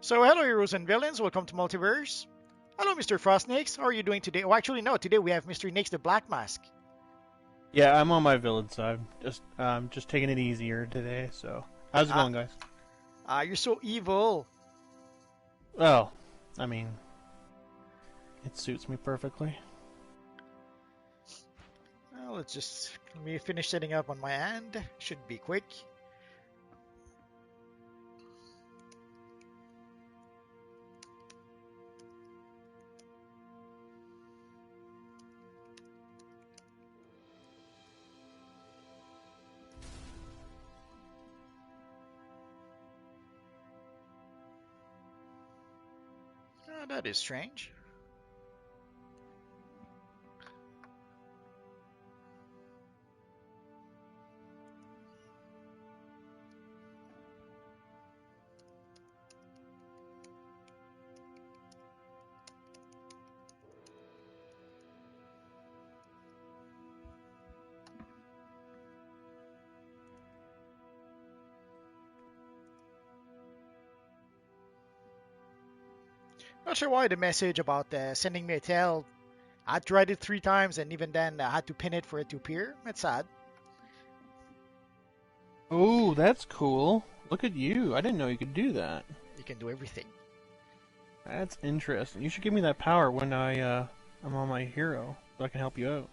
So hello heroes and villains, welcome to Multiverse. Hello Mr. Frostnix, how are you doing today? Oh actually no, today we have Mr. Nix the Black Mask. Yeah, I'm on my villain side. Just taking it easier today. So, how's it going, guys? You're so evil. Well, I mean, it suits me perfectly. Well, let me finish setting up on my end. Should be quick. That is strange. Not sure why the message about sending me a tail. I had to write it 3 times and even then I had to pin it for it to appear. That's sad. Oh, that's cool. Look at you. I didn't know you could do that. You can do everything. That's interesting. You should give me that power when I'm on my hero, so I can help you out.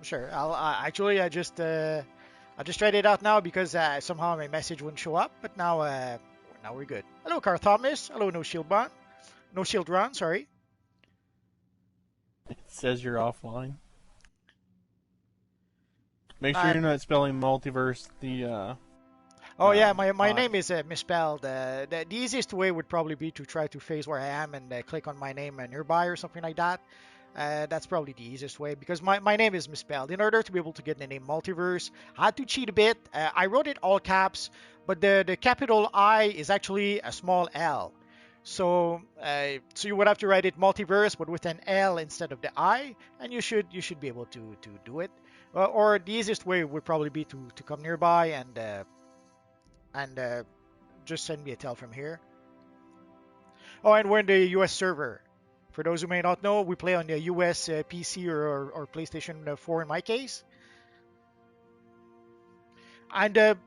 Sure. I just tried it out now because somehow my message wouldn't show up. But now we're good. Hello, Car Thomas. Hello, No Shield Run. No Shield Run. Sorry. It says you're offline. Make sure you're not spelling multiverse Oh yeah, my name is misspelled. The easiest way would probably be to try to face where I am and click on my name nearby or something like that. That's probably the easiest way because my name is misspelled. In order to be able to get the name Multiverse, I had to cheat a bit. I wrote it all caps, but the capital I is actually a small L. So you would have to write it Multiverse, but with an L instead of the I, and you should be able to do it. Or the easiest way would probably be to come nearby and just send me a tell from here. Oh, and we're in the US server. For those who may not know, we play on the US PC or PlayStation 4 in my case. And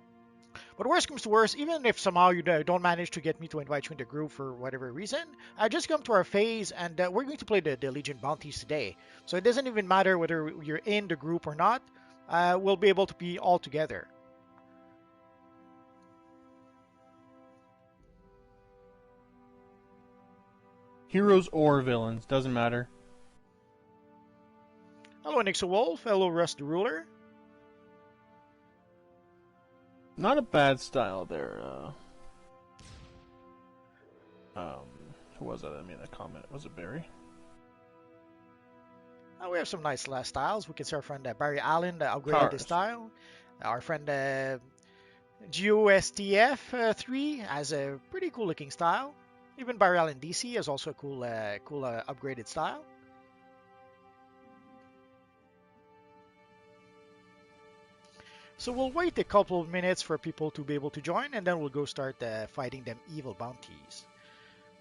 but worst comes to worst, even if somehow you don't manage to get me to invite you in the group for whatever reason, just come to our phase and we're going to play the Legion Bounties today. So it doesn't even matter whether you're in the group or not. We'll be able to be all together. Heroes or villains, doesn't matter. Hello, Nixo Wolf. Hello, Russ the Ruler. Not a bad style there. Who was that made that comment? Was it Barry? We have some nice styles. We can see our friend Barry Allen upgraded his style. Our friend GOSTF3 has a pretty cool looking style. Even Barry Allen DC has also a cool upgraded style. So we'll wait a couple of minutes for people to be able to join, and then we'll go start fighting them evil bounties.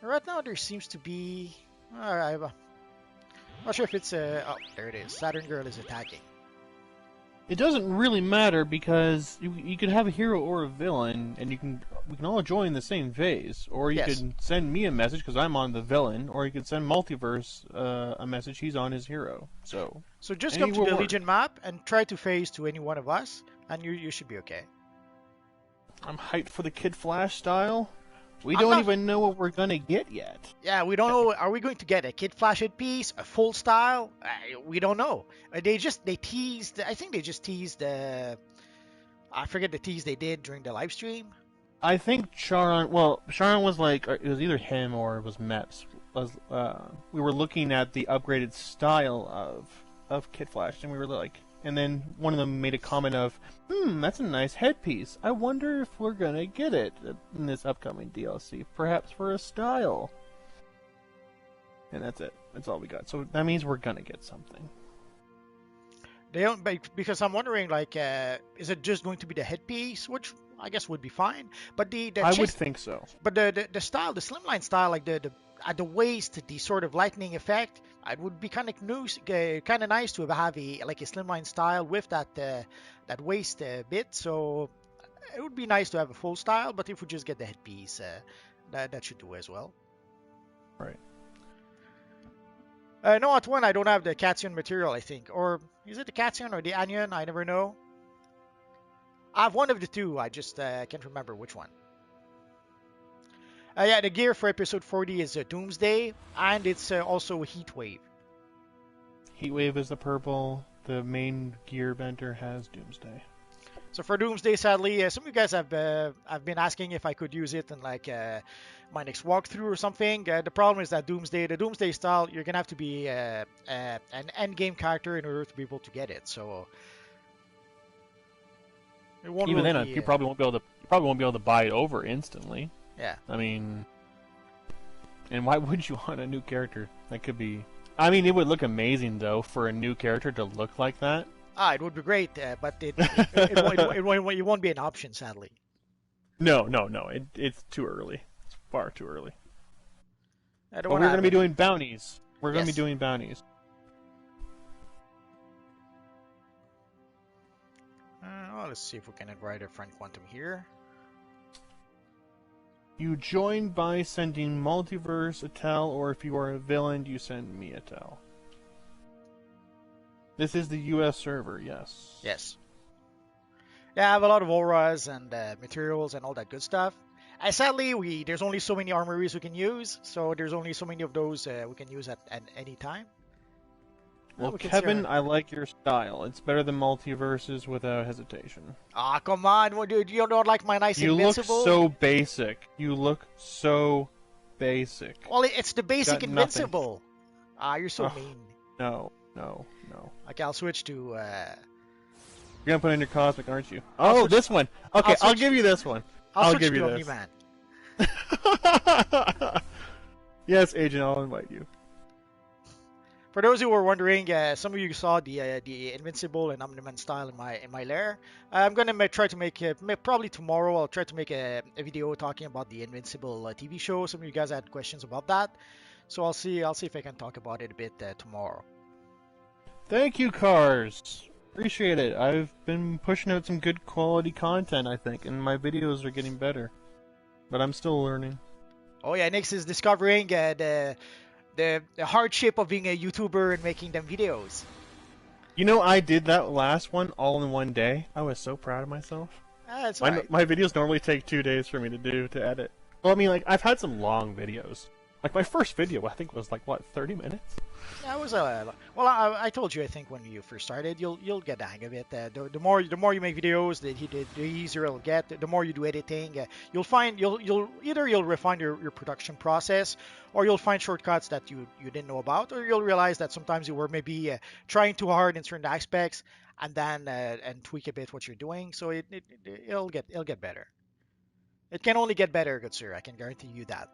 Right now, there seems to be... I'm not sure if it's... oh, there it is. Saturn Girl is attacking. It doesn't really matter because you could have a hero or a villain, and we can all join the same phase. Or you could send me a message because I'm on the villain, or you could send Multiverse a message. He's on his hero. So just come to the Legion map and try to phase to any one of us, and you should be okay. I'm hyped for the Kid Flash style. We don't even know what we're gonna get yet. Yeah, we don't know. Are we going to get a Kid Flash headpiece, a full style? We don't know. They teased. I think they just teased. I forget the tease they did during the live stream. I think Sharon. Well, Sharon was like, it was either him or it was Meps. We were looking at the upgraded style of Kid Flash, and we were like. And then one of them made a comment of, that's a nice headpiece. I wonder if we're gonna get it in this upcoming DLC. Perhaps for a style. And that's it. That's all we got. So that means we're gonna get something. They don't, because I'm wondering, like, is it just going to be the headpiece? Which I guess would be fine. But the I would chest, think so. but the style, the slimline style, like the at the waist, the sort of lightning effect, it would be kind of kind of nice to have a like a slimline style with that waist bit. So it would be nice to have a full style. But if we just get the headpiece, that should do as well. Right. No, at one I don't have the Cation material, I think, or is it the Cation or the Anion? I never know. I have one of the two. I just can't remember which one. Yeah, the gear for episode 40 is Doomsday, and it's also Heatwave. Heatwave is the purple. The main gear bender has Doomsday. So for Doomsday, sadly, some of you guys have been asking if I could use it in like my next walkthrough or something. The problem is that the Doomsday style, you're gonna have to be an end game character in order to be able to get it. So it won't Even really then, be, you probably won't be able to buy it over instantly. Yeah. I mean, and why would you want a new character? That could be. I mean, it would look amazing though for a new character to look like that. It would be great, but it won't be an option, sadly. No. It's too early. It's far too early. I don't But wanna we're going to have be it. doing bounties. We're going to Yes. be doing bounties. Let's see if we can invite a friend Quantum here. You join by sending Multiverse a tell, or if you are a villain, you send me a tell. This is the US server, yes. Yes. Yeah, I have a lot of auras and materials and all that good stuff. Sadly, there's only so many armories we can use, so there's only so many of those we can use at any time. Well, we can Kevin, see I like your style. It's better than Multiverses without hesitation. Come on, dude, you don't like my nice You Invincible? look so basic. You look so basic. Well, it's the basic Got Invincible. You're so Ugh. mean. No. Okay, I'll switch to. You're gonna put in your cosmic, aren't you? I'll Oh, switch- this one. Okay, I'll switch- give you this one. I'll switch give to you Omni-Man. this. Yes, Agent, I'll invite you. For those who were wondering, some of you saw the Invincible and Omni-Man style in my lair. I'm gonna try to make probably tomorrow. I'll try to make a video talking about the Invincible TV show. Some of you guys had questions about that, so I'll see if I can talk about it a bit tomorrow. Thank you, Cars. Appreciate it. I've been pushing out some good quality content, I think, and my videos are getting better. But I'm still learning. Oh yeah, Nix is discovering the hardship of being a YouTuber and making them videos. You know, I did that last one all in one day. I was so proud of myself. That's My, alright. my videos normally take 2 days for me to edit. Well, I mean, like, I've had some long videos. Like, my first video, I think, was like, what, 30 minutes? Yeah, it was well. I told you, I think when you first started, you'll get the hang of it. The more you make videos, the easier it'll get. The more you do editing, you'll find you'll refine your production process, or you'll find shortcuts that you didn't know about, or you'll realize that sometimes you were maybe trying too hard in certain aspects, and then and tweak a bit what you're doing. So it'll get better. It can only get better, good sir. I can guarantee you that.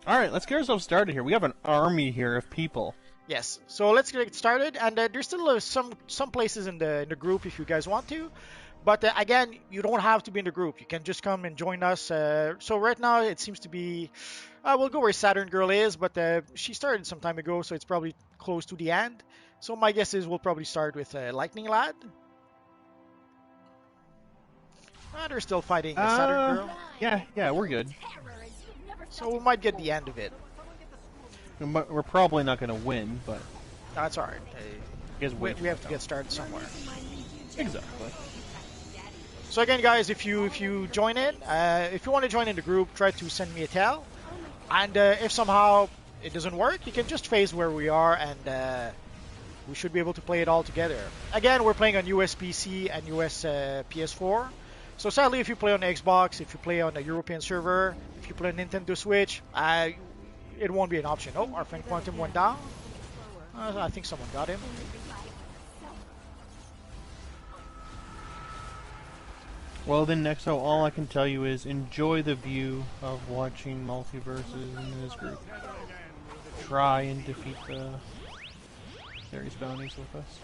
Alright, let's get ourselves started here. We have an army here of people. Yes, so let's get started. And there's still some places in the group if you guys want to, but again, you don't have to be in the group. You can just come and join us. So right now it seems to be, we'll go where Saturn Girl is, but she started some time ago, so it's probably close to the end. So my guess is we'll probably start with Lightning Lad. They're still fighting Saturn Girl, Yeah, we're good. so we might get the end of it. We're probably not going to win, but That's alright. We have to get started somewhere. Exactly. So again, guys, if you join in, if you want to join in the group, try to send me a tell. And if somehow it doesn't work, you can just phase where we are, and we should be able to play it all together. Again, we're playing on US PC and US PS4. So sadly, if you play on Xbox, if you play on a European server, if you play on Nintendo Switch, it won't be an option. Oh, our friend Quantum went down. I think someone got him. Well then, Nexo, all I can tell you is enjoy the view of watching Multiverses in this group. Try and defeat the various bounties with us.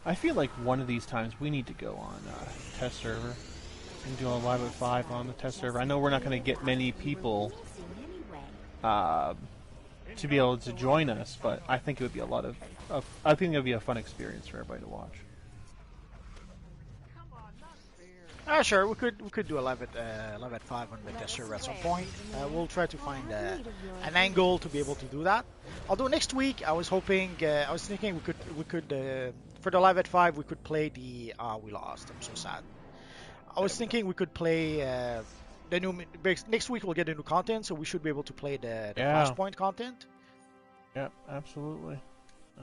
I feel like one of these times we need to go on test server and do a live at 5 on the test server. I know we're not going to get many people to be able to join us, but I think it would be I think it would be a fun experience for everybody to watch. Sure, we could do a live at 5 on the test server at some point. We'll try to find an angle to be able to do that. Although next week I was thinking we could for the live at 5 we could play the we lost. I'm so sad. I was thinking we could play the new next week. We'll get the new content, so we should be able to play the Flashpoint content. Yeah, absolutely,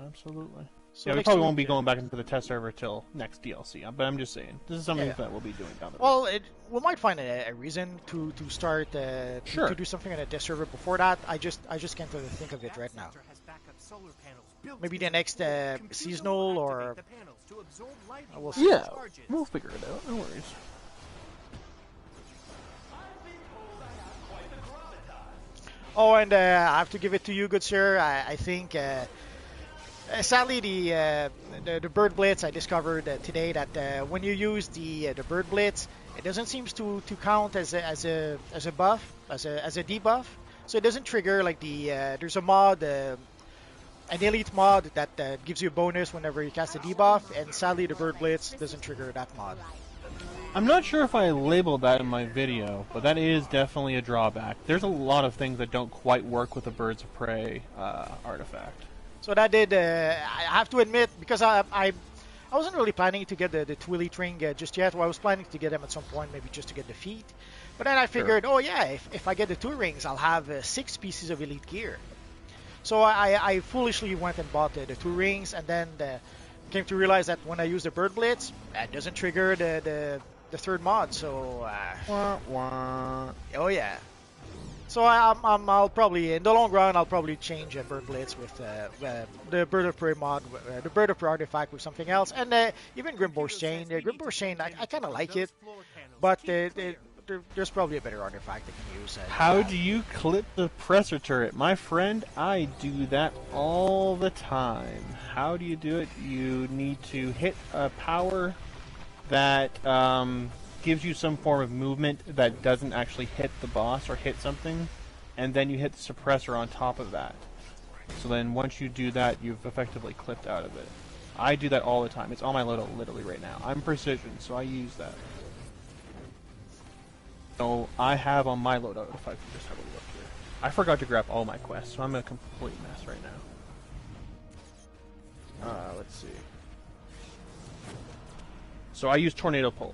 absolutely. So yeah, we probably won't be going back into the test server till next DLC, but I'm just saying this is something that we'll be doing down the road. Well, we might find a reason to start sure. to do something on a test server before that. I just can't really think of it right now. Maybe the next seasonal or we'll see. Yeah, we'll figure it out. No worries. Oh, and I have to give it to you, good sir. I think. Sadly, the Bird Blitz, I discovered today that when you use the Bird Blitz, it doesn't seem to count as a buff, as a debuff. So it doesn't trigger like there's a mod, an elite mod that gives you a bonus whenever you cast a debuff, and sadly the Bird Blitz doesn't trigger that mod. I'm not sure if I labeled that in my video, but that is definitely a drawback. There's a lot of things that don't quite work with the Birds of Prey artifact. So that did, I have to admit, because I wasn't really planning to get the two elite ring just yet. Well, I was planning to get them at some point, maybe just to get the feet. But then I figured, oh yeah, if I get the 2 rings, I'll have 6 pieces of elite gear. So I foolishly went and bought the 2 rings, and then came to realize that when I use the Bird Blitz, that doesn't trigger the 3rd mod. So, oh yeah. So I'll probably, in the long run, I'll probably change a Bird Blitz with the Bird of Prey mod, the Bird of Prey artifact with something else, and even Grimbore's Chain. Grimbore's Chain, I kind of like it, but there's probably a better artifact I can use. How do you clip the presser turret? My friend, I do that all the time. How do you do it? You need to hit a power that gives you some form of movement that doesn't actually hit the boss or hit something, and then you hit the suppressor on top of that. So then once you do that, you've effectively clipped out of it. I do that all the time. It's on my loadout literally right now. I'm precision, so I use that. So I have on my loadout, if I can just have a look here. I forgot to grab all my quests, so I'm in a complete mess right now. Let's see. So I use Tornado Pull.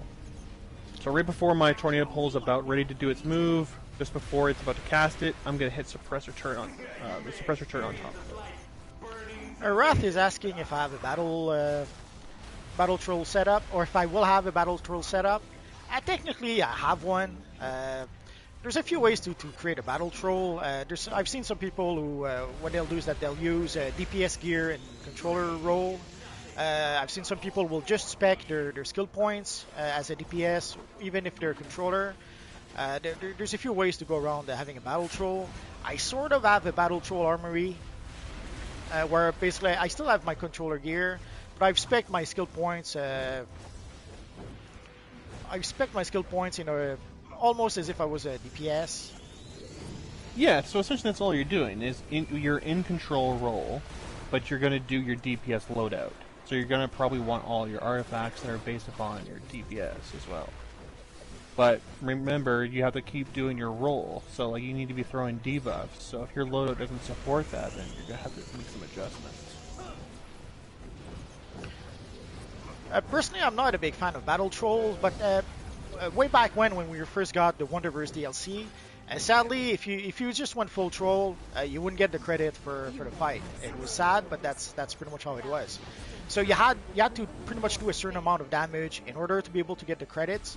So right before my Tornado Pull is about ready to do its move, just before it's about to cast it, I'm going to hit Suppressor Turret on the Suppressor Turret on top of it. Wrath is asking if I have a battle troll setup, or if I will have a battle troll setup. Technically, I have one. There's a few ways to create a battle troll. I've seen some people who, what they'll do is that they'll use DPS gear and controller role. I've seen some people will just spec their skill points as a DPS, even if they're a controller. There's a few ways to go around having a battle troll. I sort of have a battle troll armory, where basically I still have my controller gear, but I've spec'd my skill points. Almost as if I was a DPS. Yeah, so essentially that's all you're doing is you're in control role, but you're going to do your DPS loadout. So you're going to probably want all your artifacts that are based upon your DPS as well. But remember, you have to keep doing your role, so like you need to be throwing debuffs. So if your loadout doesn't support that, then you're going to have to make some adjustments. Personally, I'm not a big fan of battle trolls, but way back when we first got the Multiverse DLC, sadly, if you just went full troll, you wouldn't get the credit for the fight. It was sad, but that's pretty much how it was. So you had to pretty much do a certain amount of damage in order to be able to get the credits.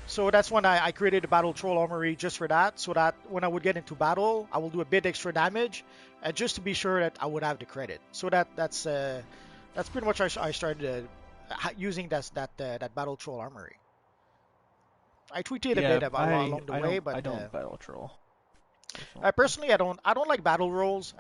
So that's when I created a battle troll armory just for that, so that when I would get into battle, I will do a bit extra damage, just to be sure that I would have the credit. So that's pretty much I started using that battle troll armory. I tweeted a bit about along the way, but I don't battle troll. Personally, I don't like battle rolls.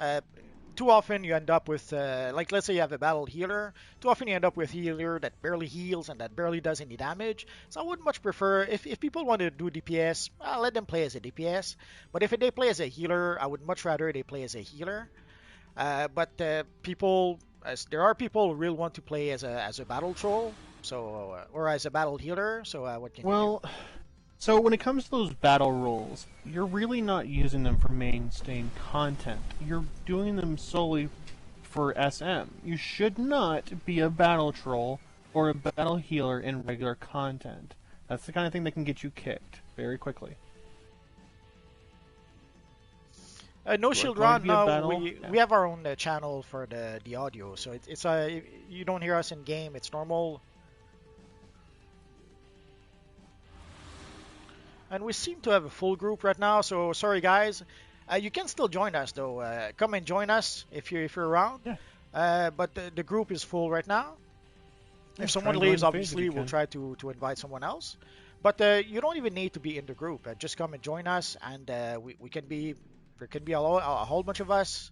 too often you end up with, like, let's say you have a battle healer. Too often you end up with healer that barely heals and that barely does any damage. So I would much prefer, if people want to do DPS, let them play as a DPS. But if they play as a healer, I would much rather they play as a healer. But people, as there are people who really want to play as a battle troll, so or as a battle healer. So what can you do? Well, so when it comes to those battle roles, you're really not using them for mainstaying content. You're doing them solely for SM. You should not be a battle troll or a battle healer in regular content. That's the kind of thing that can get you kicked very quickly. No Shield Run. No, Yeah. we have our own channel for the audio, so it's you don't hear us in game. It's normal. And we seem to have a full group right now, so sorry guys. You can still join us though. Come and join us if you're around. Yeah. But the group is full right now. Yeah, If someone leaves, obviously we'll try to invite someone else. But you don't even need to be in the group. Just come and join us, and we can be. There can be a whole bunch of us,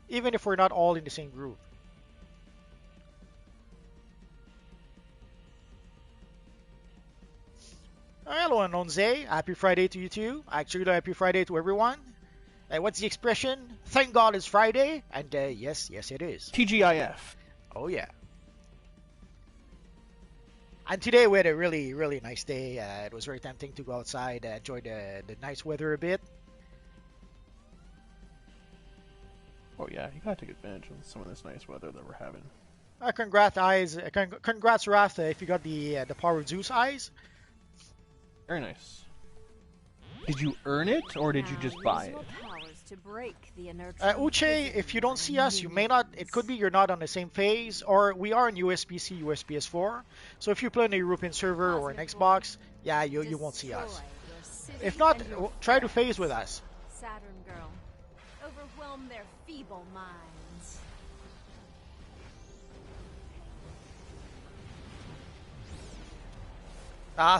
even if we're not all in the same group. Hello, Anonze. Happy Friday to you too. Actually, happy Friday to everyone. What's the expression? Thank God it's Friday. And yes, it is. TGIF. Oh yeah. And today we had a really, really nice day. It was very tempting to go outside, enjoy the nice weather a bit. Oh yeah, you gotta take advantage of some of this nice weather that we're having. Congrats, eyes. Congrats, Wrath, if you got the Power of Zeus eyes. Very nice. Did you earn it, or did you just buy it? Uche, if you don't see us, you may not. It could be you're not on the same phase, or we are on USB-C, USB-S4. So if you play on a European server or an Xbox, yeah, you won't see us. If not, try to phase with us. Saturn girl, overwhelm their feeble minds.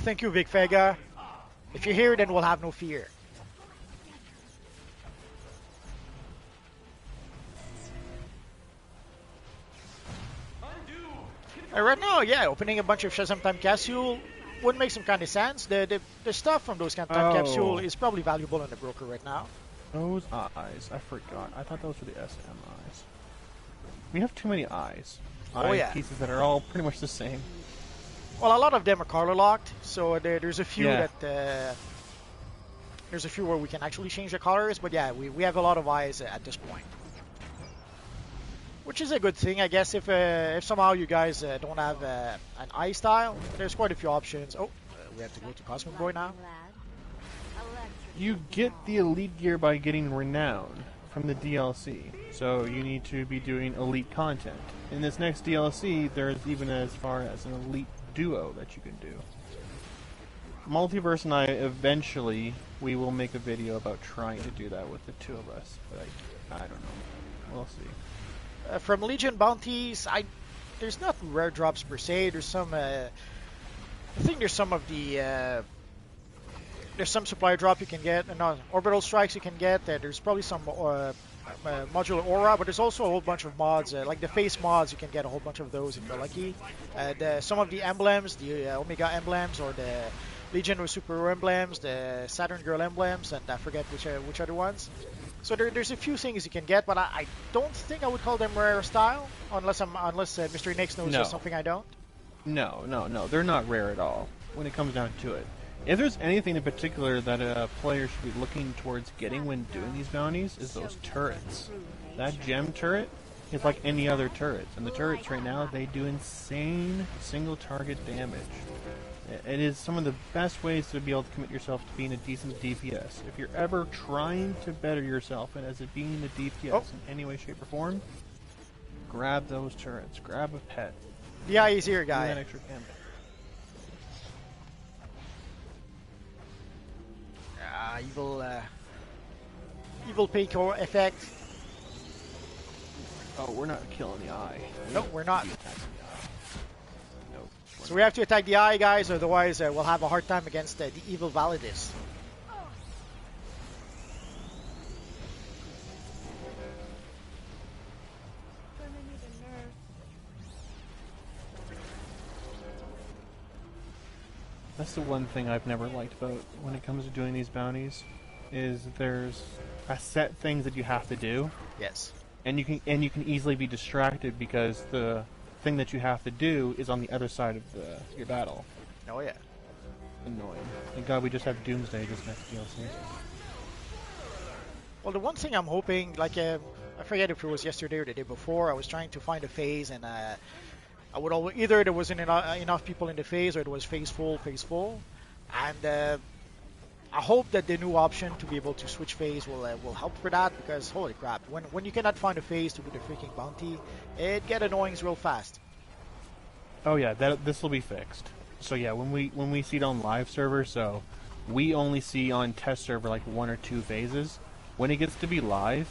Thank you, Vic Vega. If you're here, then we'll have no fear. Right now, yeah, opening a bunch of Shazam Time Capsule would make some kind of sense. The stuff from those kind of time capsule is probably valuable in the broker right now. Those eyes, I forgot. I thought those were the SM eyes. We have too many eyes. Oh yeah. Pieces that are all pretty much the same. Well, a lot of them are color locked, so there's a few that there's a few where we can actually change the colors. But yeah, we have a lot of eyes at this point, which is a good thing, I guess. If somehow you guys don't have an eye style, there's quite a few options. Oh, we have to go to Cosmic Boy now. You get the elite gear by getting renown from the DLC, so you need to be doing elite content. In this next DLC, there's even as far as an elite duo that you can do. Multiverse and I, eventually, we will make a video about trying to do that with the two of us, but I don't know. We'll see. From Legion Bounties, there's not rare drops per se. There's some, I think there's some of the, there's some supply drop you can get, and orbital strikes you can get. There's probably some modular aura, but there's also a whole bunch of mods, like the face mods. You can get a whole bunch of those if you're lucky. Some of the emblems, the Omega emblems, or the Legion or Superhero emblems, the Saturn Girl emblems, and I forget which other ones. So there's a few things you can get, but I don't think I would call them rare style, unless Mr. Nix knows something I don't. No, they're not rare at all when it comes down to it. If there's anything in particular that a player should be looking towards getting when doing these bounties, is those turrets. That gem turret is like any other turret, and the turrets right now, they do insane single target damage. It is some of the best ways to be able to commit yourself to being a decent DPS. If you're ever trying to better yourself and as being a DPS in any way, shape, or form, grab those turrets. Grab a pet. The eye is here, guy. Do that extra gambit. Evil Pico effect. Oh, we're not killing the eye. Nope, we're not. Nope. So we have to attack the eye, guys, otherwise we'll have a hard time against the evil Validus. That's the one thing I've never liked about when it comes to doing these bounties, is there's a set things that you have to do. Yes. And you can easily be distracted because the thing that you have to do is on the other side of your battle. Oh yeah. Annoying. Thank God we just have Doomsday this next DLC. Well, the one thing I'm hoping, like, I forget if it was yesterday or the day before, I was trying to find a phase, and I would always, either there wasn't enough people in the phase, or it was phase full, and I hope that the new option to be able to switch phase will help for that, because holy crap, when you cannot find a phase to do the freaking bounty, it get annoying real fast. Oh yeah, this will be fixed. So yeah, when we see it on live server, so we only see on test server like 1 or 2 phases. When it gets to be live,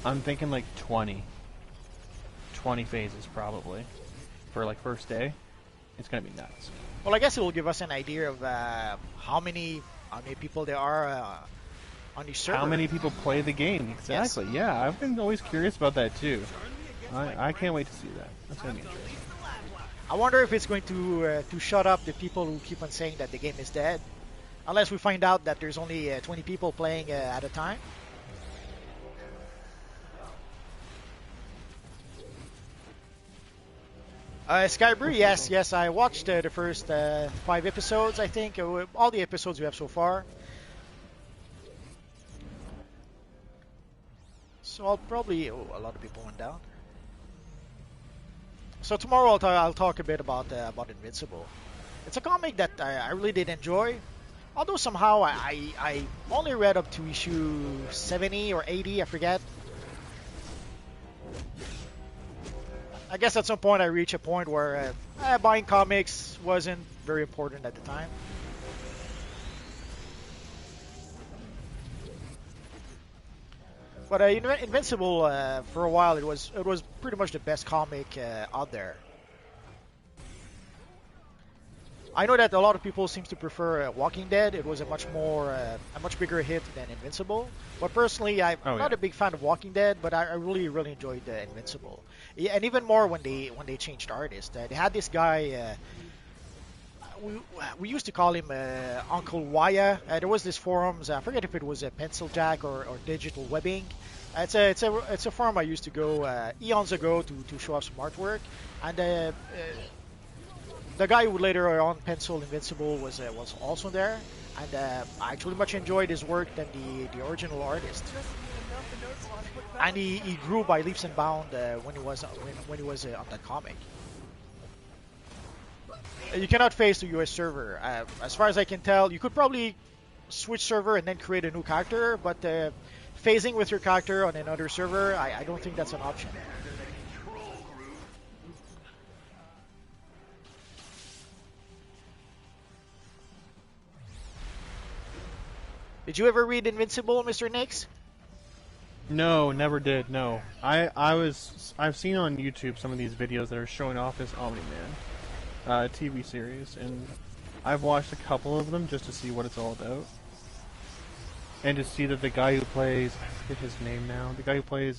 I'm thinking like 20 phases probably for like first day. It's gonna be nuts. Well, I guess it will give us an idea of how many people there are on the server. How many people play the game? Exactly. Yes. Yeah, I've been always curious about that too. I can't wait to see that. That's gonna be interesting. I wonder if it's going to shut up the people who keep on saying that the game is dead, unless we find out that there's only 20 people playing at a time. Skybrew, yes, I watched the first 5 episodes, I think, all the episodes we have so far. So I'll probably, a lot of people went down. So tomorrow I'll talk a bit about Invincible. It's a comic that I really did enjoy, although somehow I only read up to issue 70 or 80, I forget. I guess at some point I reached a point where buying comics wasn't very important at the time. But Invincible, for a while, it was pretty much the best comic out there. I know that a lot of people seem to prefer Walking Dead. It was a much bigger hit than Invincible. But personally, I'm not a big fan of Walking Dead, but I really enjoyed Invincible. Yeah, and even more when they changed artists. They had this guy. We used to call him Uncle Waya. There was this forums. I forget if it was a Pencil Jack or Digital Webbing. It's a forum I used to go eons ago to show off some artwork, and the guy who later on penciled Invincible was also there, and I actually much enjoyed his work than the original artist. And he grew by leaps and bounds when he was on that comic. You cannot phase the US server. As far as I can tell, you could probably switch server and then create a new character, but phasing with your character on another server, I don't think that's an option. Did you ever read Invincible, Mr. Nix? No, never did. No, I've seen on YouTube some of these videos that are showing off this Omni-Man TV series, and I've watched a couple of them just to see what it's all about, and to see that the guy who plays, I forget his name now, the guy who plays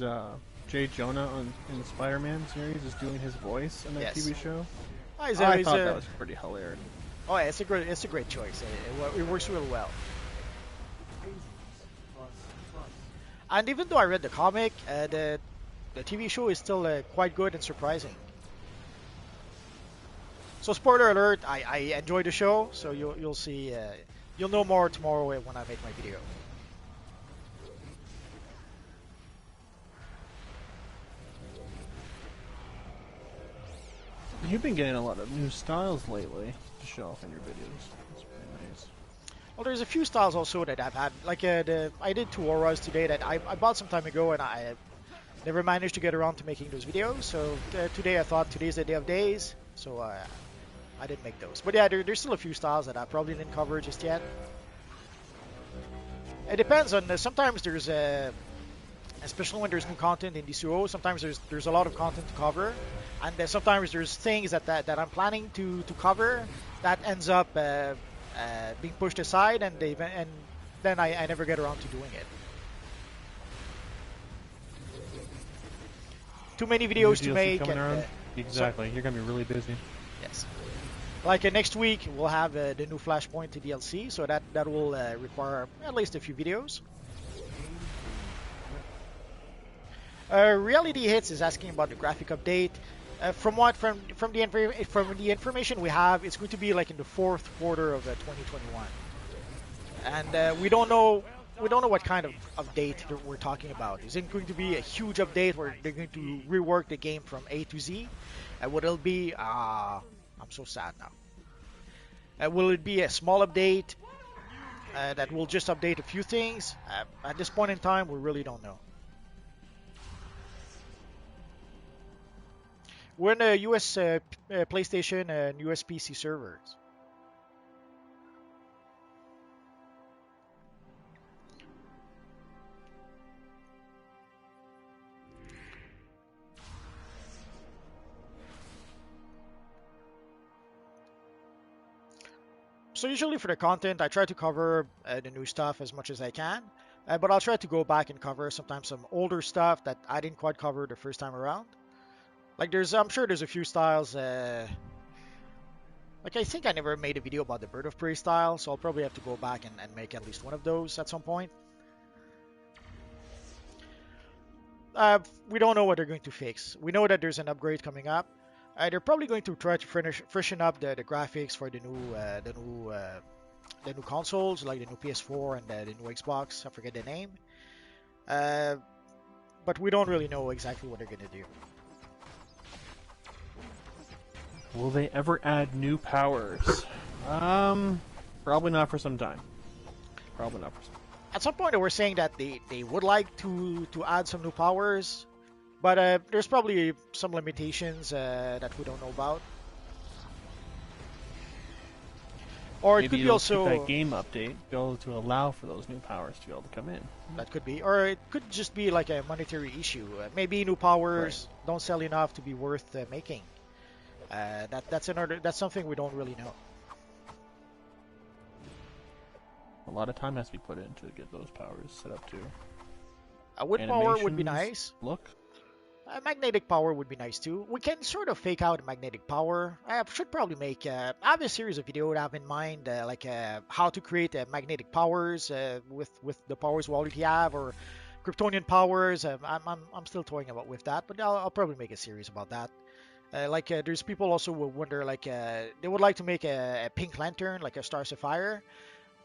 Jay Jonah in the Spiderman series is doing his voice in that TV show. I thought that was pretty hilarious. Oh, yeah, it's a great choice. It works really well. And even though I read the comic, the TV show is still quite good and surprising. So spoiler alert, I enjoyed the show, so you'll see, you'll know more tomorrow when I make my video. You've been getting a lot of new styles lately to show off in your videos. That's pretty nice. Well, there's a few styles also that I've had. Like I did 2 auras today that I bought some time ago, and I never managed to get around to making those videos. So today I thought today's the day of days, so I didn't make those. But yeah, there's still a few styles that I probably didn't cover just yet. It depends on. Sometimes there's especially when there's new content in DCUO, sometimes there's a lot of content to cover, and sometimes there's things that I'm planning to cover that ends up being pushed aside, and then I never get around to doing it. Too many videos to make. Exactly, you're gonna be really busy. Yes. Like next week, we'll have the new Flashpoint DLC, so that will require at least a few videos. Reality Hits is asking about the graphic update. From the information we have, it's going to be like in the fourth quarter of 2021, and we don't know what kind of update that we're talking about. Is it going to be a huge update where they're going to rework the game from A to Z? What it'll be? I'm so sad now. Will it be a small update that will just update a few things? At this point in time, we really don't know. We're in the US PlayStation and US PC servers. So usually for the content, I try to cover the new stuff as much as I can, but I'll try to go back and cover sometimes some older stuff that I didn't quite cover the first time around. Like I'm sure there's a few styles. Like I think I never made a video about the Bird of Prey style, so I'll probably have to go back and make at least one of those at some point. We don't know what they're going to fix. We know that there's an upgrade coming up. They're probably going to try to freshen up the graphics for the new consoles, like the new PS4 and the new Xbox. I forget the name. But we don't really know exactly what they're going to do. Will they ever add new powers? Probably not for some time. Probably not for some time. At some point, they were saying that they would like to add some new powers, but there's probably some limitations that we don't know about. Or Maybe it could be also that game update be able to allow for those new powers to be able to come in. That could be, or it could just be like a monetary issue. Maybe new powers don't sell enough to be worth making. That's something we don't really know. A lot of time has to be put in to get those powers set up too. A wood power would be nice. Look. A magnetic power would be nice too. We can sort of fake out a magnetic power. I should probably make. I have a series of videos I have in mind, how to create magnetic powers with the powers we already have, or Kryptonian powers. I'm still toying about with that, but I'll probably make a series about that. There's people also who wonder, they would like to make a pink lantern, like a Star Sapphire,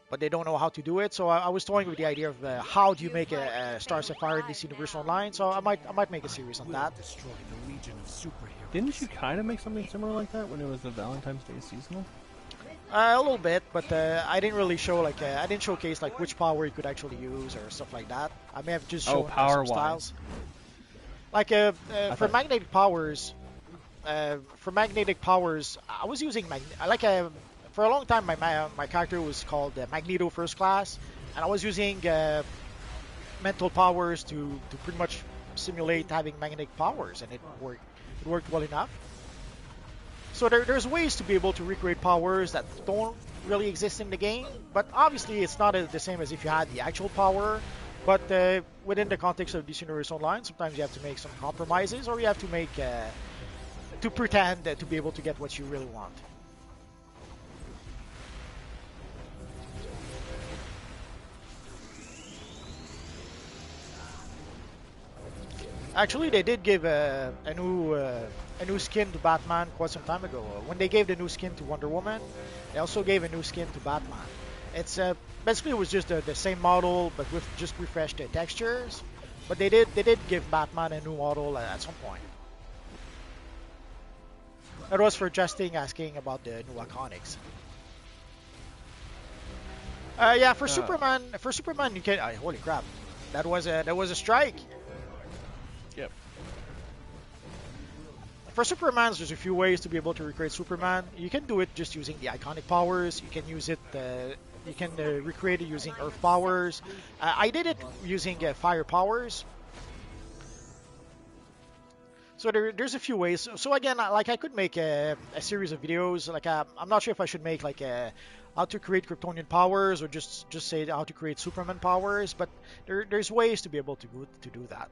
but they don't know how to do it. So I was toying with the idea of how do you make a Star Sapphire in this Universe Online. So I might make a series on that. Didn't you kind of make something similar like that when it was the Valentine's Day seasonal? A little bit, but I didn't really show I didn't showcase which power you could actually use or stuff like that. I may have just shown some styles. For magnetic powers. I was using for a long time. My character was called Magneto First Class, and I was using mental powers to pretty much simulate having magnetic powers, and it worked well enough. So there's ways to be able to recreate powers that don't really exist in the game, but obviously it's not the same as if you had the actual power. But within the context of DC Universe Online, sometimes you have to make some compromises, or you have to make to pretend to be able to get what you really want. Actually, they did give a new skin to Batman quite some time ago. When they gave the new skin to Wonder Woman, they also gave a new skin to Batman. It's basically it was just the same model, but with just refreshed textures. But they did give Batman a new model at some point. That was for Justin asking about the new iconics. Yeah, for Superman, you can. Holy crap, that was a strike. Yep. For Superman, there's a few ways to be able to recreate Superman. You can do it just using the iconic powers. You can use it. You can recreate it using Earth powers. I did it using fire powers. So there's a few ways. So again, I could make a series of videos. I'm not sure if I should make how to create Kryptonian powers, or just say how to create Superman powers. But there's ways to be able to do that.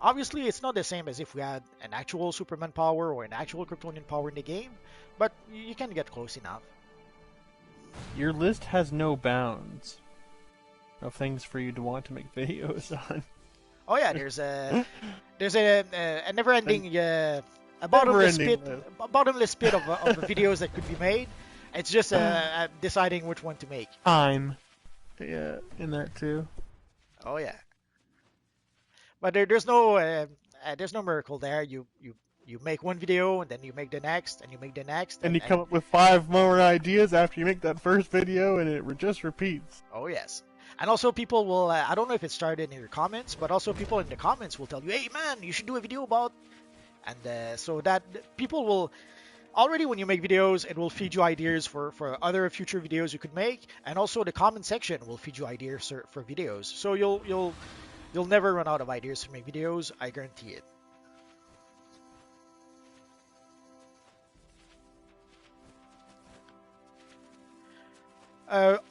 Obviously, it's not the same as if we had an actual Superman power or an actual Kryptonian power in the game, but you can get close enough. Your list has no bounds of things for you to want to make videos on. Oh yeah, there's a never-ending a bottomless pit of videos that could be made. It's just deciding which one to make. Time, yeah, in that too. Oh yeah, but there's no miracle there. You make one video and then you make the next and you make the next. And you come up with 5 more ideas after you make that first video, and it just repeats. Oh yes. And also people will, I don't know if it started in your comments, but also people in the comments will tell you, hey man, you should do a video about, and so that people will, already when you make videos, it will feed you ideas for other future videos you could make, and also the comment section will feed you ideas for videos. So you'll never run out of ideas to make videos, I guarantee it.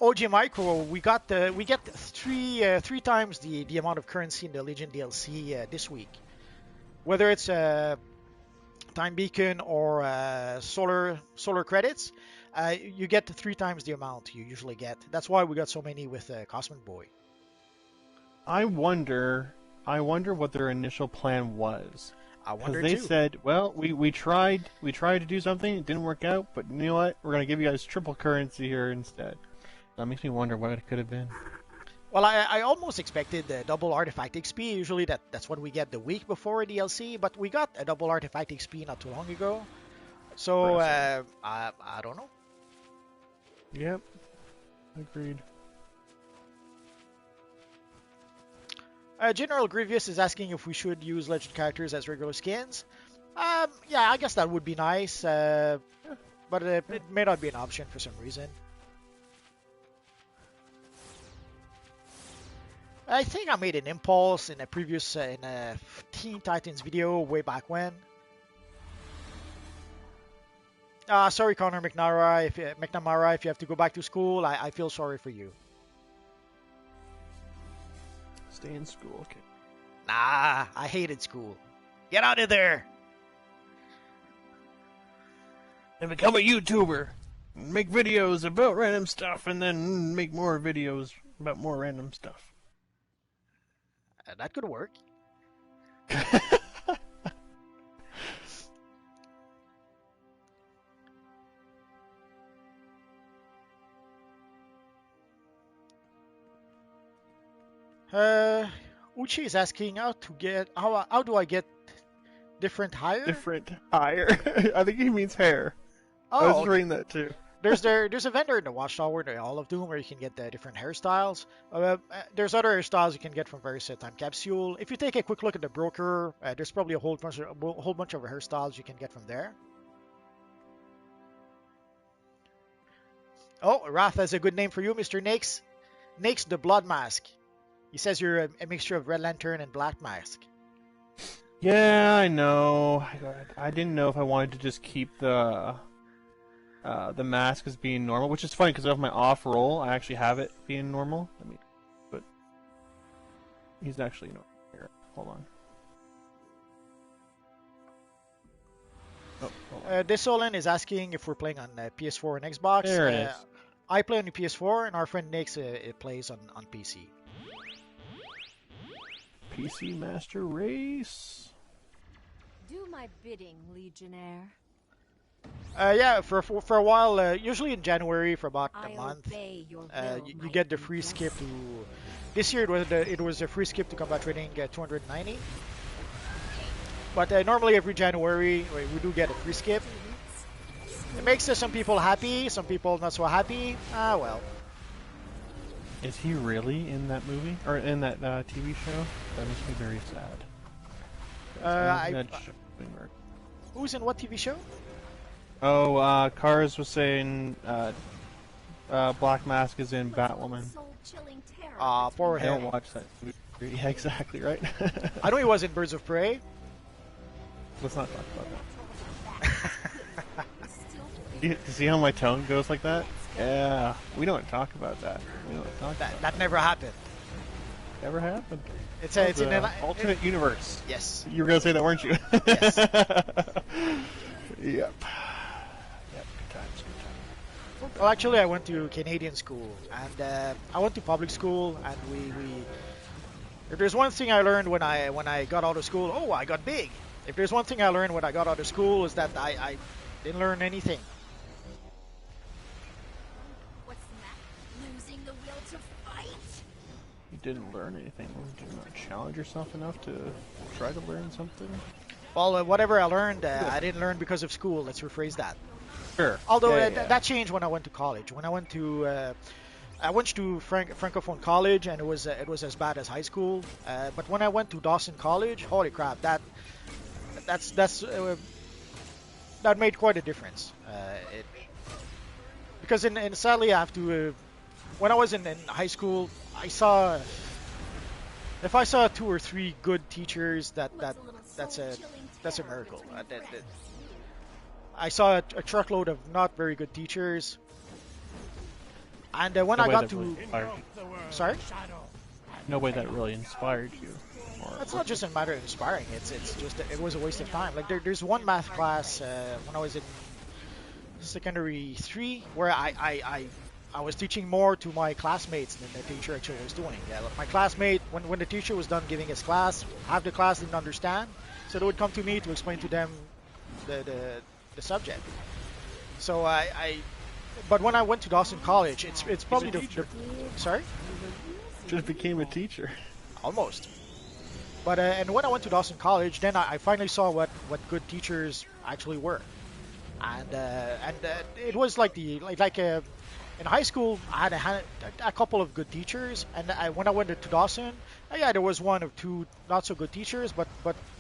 OG Micro, we get 3 times the amount of currency in the Legion DLC this week. Whether it's Time Beacon or solar credits, you get 3 times the amount you usually get. That's why we got so many with Cosmic Boy. I wonder what their initial plan was. I wonder too. They too. said, well, we tried to do something, it didn't work out, but you know what? We're gonna give you guys triple currency here instead. That makes me wonder what it could have been. Well, I almost expected the double artifact XP. Usually that's what we get the week before a DLC, but we got a double artifact XP not too long ago. So I don't know. Yep, agreed. General Grievous is asking if we should use legend characters as regular skins. Yeah, I guess that would be nice, but it may not be an option for some reason. I think I made an impulse in a previous in a Teen Titans video way back when. Sorry, Connor McNamara, if you have to go back to school, I feel sorry for you. Stay in school, okay. Nah, I hated school. Get out of there! And become a YouTuber. Make videos about random stuff, and then make more videos about more random stuff. That could work. Uchi is asking how do I get different hire? Different hire. I think he means hair. Oh, I was reading that too. There's a vendor in the Watchtower, the Hall of Doom, where you can get different hairstyles. There's other hairstyles you can get from various time capsule. If you take a quick look at the broker, there's probably a whole bunch of hairstyles you can get from there. Oh, Wrath has a good name for you, Mr. Nix. Nix the Blood Mask. He says you're a mixture of Red Lantern and Black Mask. Yeah, I know. I didn't know if I wanted to just keep the mask as being normal, which is funny because of my off roll, I actually have it being normal. I mean, but he's actually normal. Here, hold on. Oh, hold on. Desolin is asking if we're playing on PS4 and Xbox. There it is. I play on the PS4, and our friend Nix plays on PC. PC Master Race. Do my bidding, Legionnaire. Yeah, for a while, usually in January for about a I month, obey your will, you my get the free Venus. skip to. This year it was a free skip to combat training 290. But normally every January we do get a free skip. It makes some people happy, some people not so happy. Ah well. Is he really in that movie or in that TV show? That makes me very sad. Who's in what TV show? Oh, Cars was saying Black Mask is in Batwoman. Poor I don't him. watch that movie. Yeah, exactly, right? I know he was in Birds of Prey. Let's not talk about that. You see how my tone goes like that? Yeah, we don't talk about that. We don't talk about That never happened. ever happened. It's That it's was in an alternate universe. yes. You were gonna say that, weren't you? Yes. Yep. Yep. Good times. Good times. Well, actually, I went to Canadian school, and I went to public school, and we. If there's one thing I learned when I got out of school, oh, I got big. If there's one thing I learned when I got out of school is that I didn't learn anything. What's that? Losing the will to fight? You didn't learn anything. Did you not challenge yourself enough to try to learn something? Well, whatever I learned, I didn't learn because of school. Let's rephrase that. Sure. Although Yeah. that changed when I went to college. When I went to Francophone college, and it was as bad as high school. But when I went to Dawson College, holy crap, that made quite a difference. Because sadly I have to. When I was in high school, if I saw 2 or 3 good teachers, that's a miracle. I saw a truckload of not very good teachers. And when I got to, sorry, no way that really inspired you. it's not just a matter of inspiring. It's just it was a waste of time. Like there's one math class when I was in secondary 3 where I was teaching more to my classmates than the teacher actually was doing. Yeah, my classmate when the teacher was done giving his class, half the class didn't understand, so they would come to me to explain to them the subject. So But when I went to Dawson College, it's probably the sorry? Just became a teacher. Almost. But and when I went to Dawson College, then I finally saw what good teachers actually were, and it was like in high school I had a couple of good teachers, and when I went to Dawson, yeah, there was 1 or 2 not so good teachers, but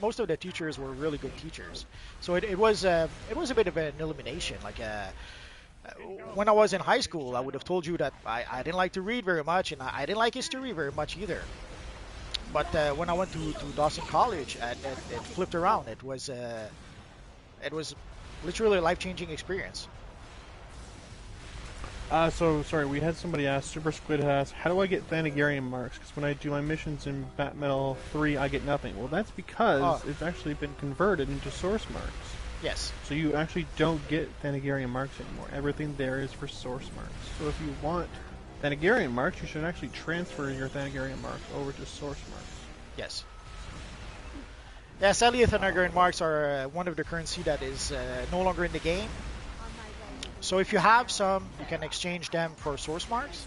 most of the teachers were really good teachers. So it was a bit of an elimination. Like when I was in high school, I would have told you that I didn't like to read very much, and I didn't like history very much either. But when I went to Dawson College, it flipped around. It was literally a life-changing experience. So sorry, we had somebody ask, Super Squid asked, how do I get Thanagarian marks? Because when I do my missions in Bat Metal 3, I get nothing. Well, that's because it's actually been converted into source marks. Yes. So you actually don't get Thanagarian marks anymore. Everything there is for source marks. So if you want Thanagarian marks, you should actually transfer your Thanagarian marks over to source marks. Yes. Yeah, sadly, Thanagarian marks are one of the currency that is no longer in the game. So if you have some, you can exchange them for source marks.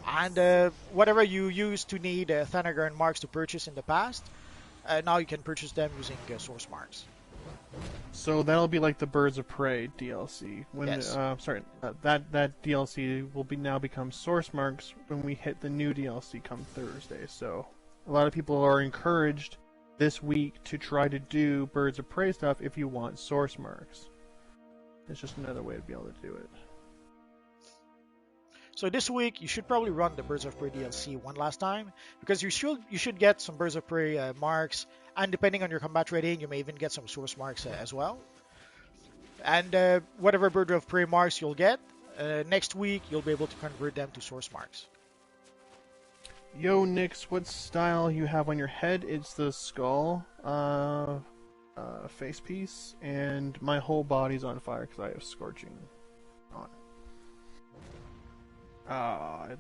And whatever you used to need Thanagarian marks to purchase in the past, now you can purchase them using source marks. So that'll be like the Birds of Prey DLC. When Yes. That DLC will now become source marks when we hit the new DLC come Thursday. So a lot of people are encouraged this week to try to do Birds of Prey stuff if you want source marks. It's just another way to be able to do it. So this week you should probably run the Birds of Prey DLC one last time, because you should get some Birds of Prey marks, and depending on your combat rating, you may even get some source marks as well. And whatever Bird of Prey marks you'll get, next week you'll be able to convert them to source marks. Yo, Nix, what style you have on your head? It's the skull face piece, and my whole body's on fire because I have scorching on.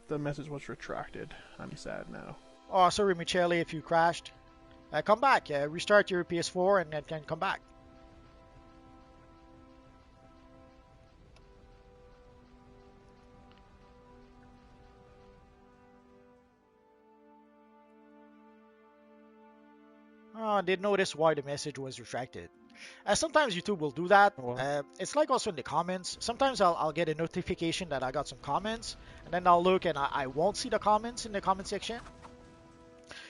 The message was retracted. I'm sad now. Oh, sorry, Michele, if you crashed. Come back. Restart your PS4 and then come back. Oh, I did notice why the message was retracted. Sometimes YouTube will do that. It's like also in the comments. Sometimes I'll get a notification that I got some comments, and then I'll look and I won't see the comments in the comment section.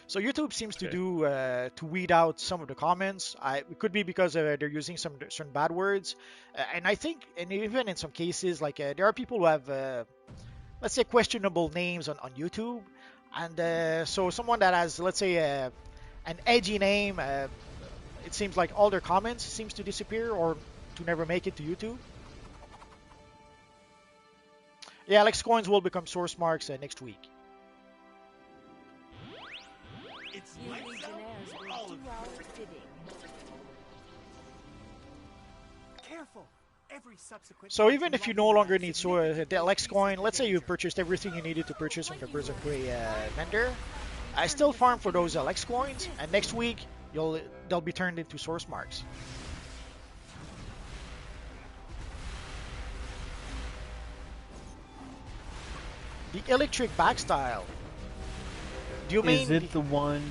So YouTube seems to do to weed out some of the comments. It could be because they're using some certain bad words, and I think, and even in some cases, like there are people who have, let's say, questionable names on YouTube, and so someone that has, let's say, an edgy name, it seems like all their comments seems to disappear or to never make it to YouTube. Yeah, Alex coins will become source marks next week. You Legionnaires will do our bidding. Careful. Every subsequent So even if you no longer need the Lex coin, let's say you purchased everything you needed to purchase from the Birds of Prey vendor, I still farm for those Lex coins, and next week they'll be turned into source marks. The electric backstyle. Do you mean? Is it the one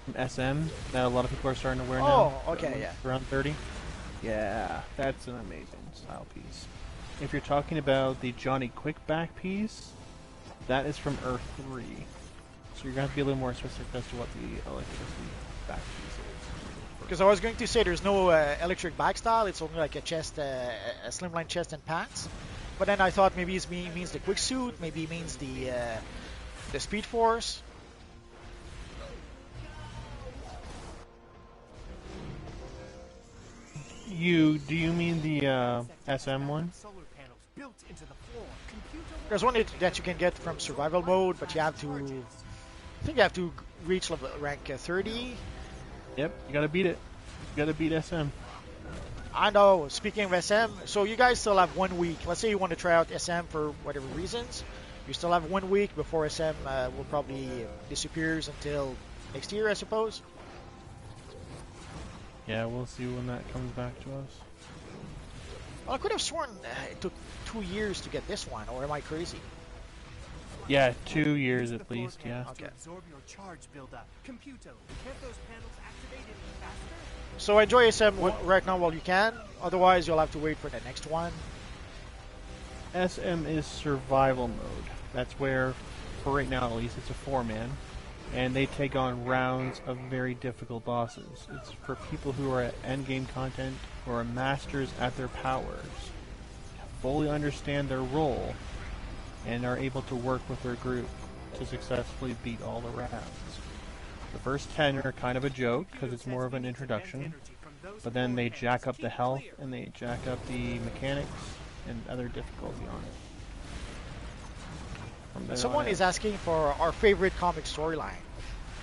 from SM that a lot of people are starting to wear now? Oh, okay, yeah. Around 30? Yeah, that's an amazing style piece. If you're talking about the Johnny Quick back piece, that is from Earth 3. So you're going to have to be a little more specific as to what the electricity back piece is. Because I was going to say there's no electric backstyle, it's only like a chest, a slimline chest and pants. But then I thought maybe it means the quick suit, maybe it means the speed force. Do you mean the SM one? There's one that you can get from survival mode, but you have to, I think you have to reach level rank 30. Yep, you gotta beat it. You gotta beat SM. I know, speaking of SM, so you guys still have 1 week. Let's say you want to try out SM for whatever reasons. You still have 1 week before SM will probably disappears until next year, I suppose. Yeah, we'll see when that comes back to us. Well, I could have sworn it took 2 years to get this one, or am I crazy? Yeah, 2 years at least, yeah. Okay. Absorb your charge buildup. Computo, can't those panels activate it faster? So enjoy SM right now while you can. Otherwise, you'll have to wait for the next one. SM is survival mode. That's where, for right now at least, it's a 4-man. And they take on rounds of very difficult bosses. It's for people who are at endgame content or are masters at their powers, fully understand their role, and are able to work with their group to successfully beat all the rounds. The first 10 are kind of a joke because it's more of an introduction, but then they jack up the health and they jack up the mechanics and other difficulty on it. Someone is asking for our favorite comic storyline.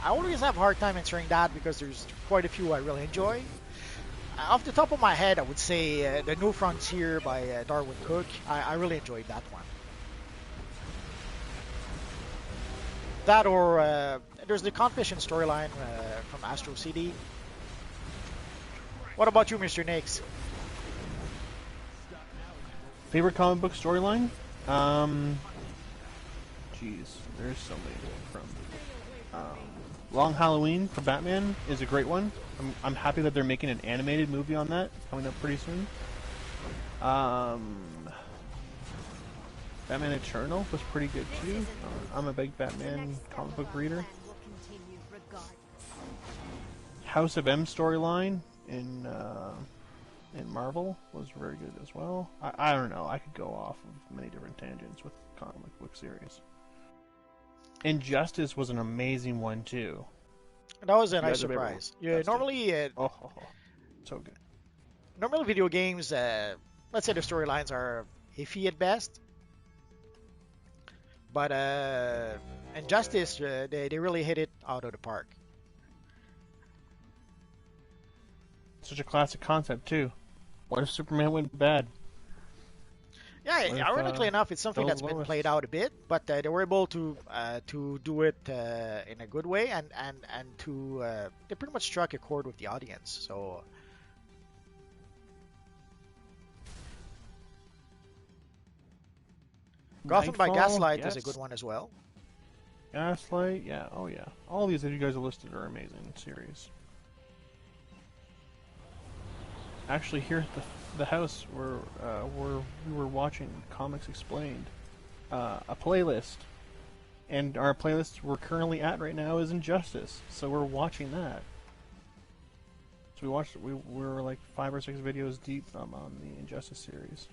I always have a hard time answering that because there's quite a few I really enjoy. Off the top of my head, I would say The New Frontier by Darwin Cook. I really enjoyed that one. That or there's the Confession storyline from Astro City. What about you, Mr. Nix? Favorite comic book storyline? Jeez, there's so many from. Long Halloween for Batman is a great one. I'm happy that they're making an animated movie on that. It's coming up pretty soon. Batman Eternal was pretty good too. I'm a big Batman comic book reader. House of M storyline in Marvel was very good as well. I don't know. I could go off of many different tangents with comic book series. Injustice was an amazing one too. That was a nice surprise. Yeah, normally, so good. Normally, video games, let's say the storylines are iffy at best, but Injustice, they really hit it out of the park. Such a classic concept too. What if Superman went bad? Yeah, ironically enough, it's something that's been played out a bit, but they were able to do it in a good way, and to they pretty much struck a chord with the audience. So Gotham by Gaslight is a good one as well. Gaslight, yeah, oh yeah. All these that you guys have listed are amazing series. Actually, here at the house where we were watching Comics Explained, a playlist, and our playlist we're currently at right now is Injustice, so we're watching that. So we were like 5 or 6 videos deep on the Injustice series.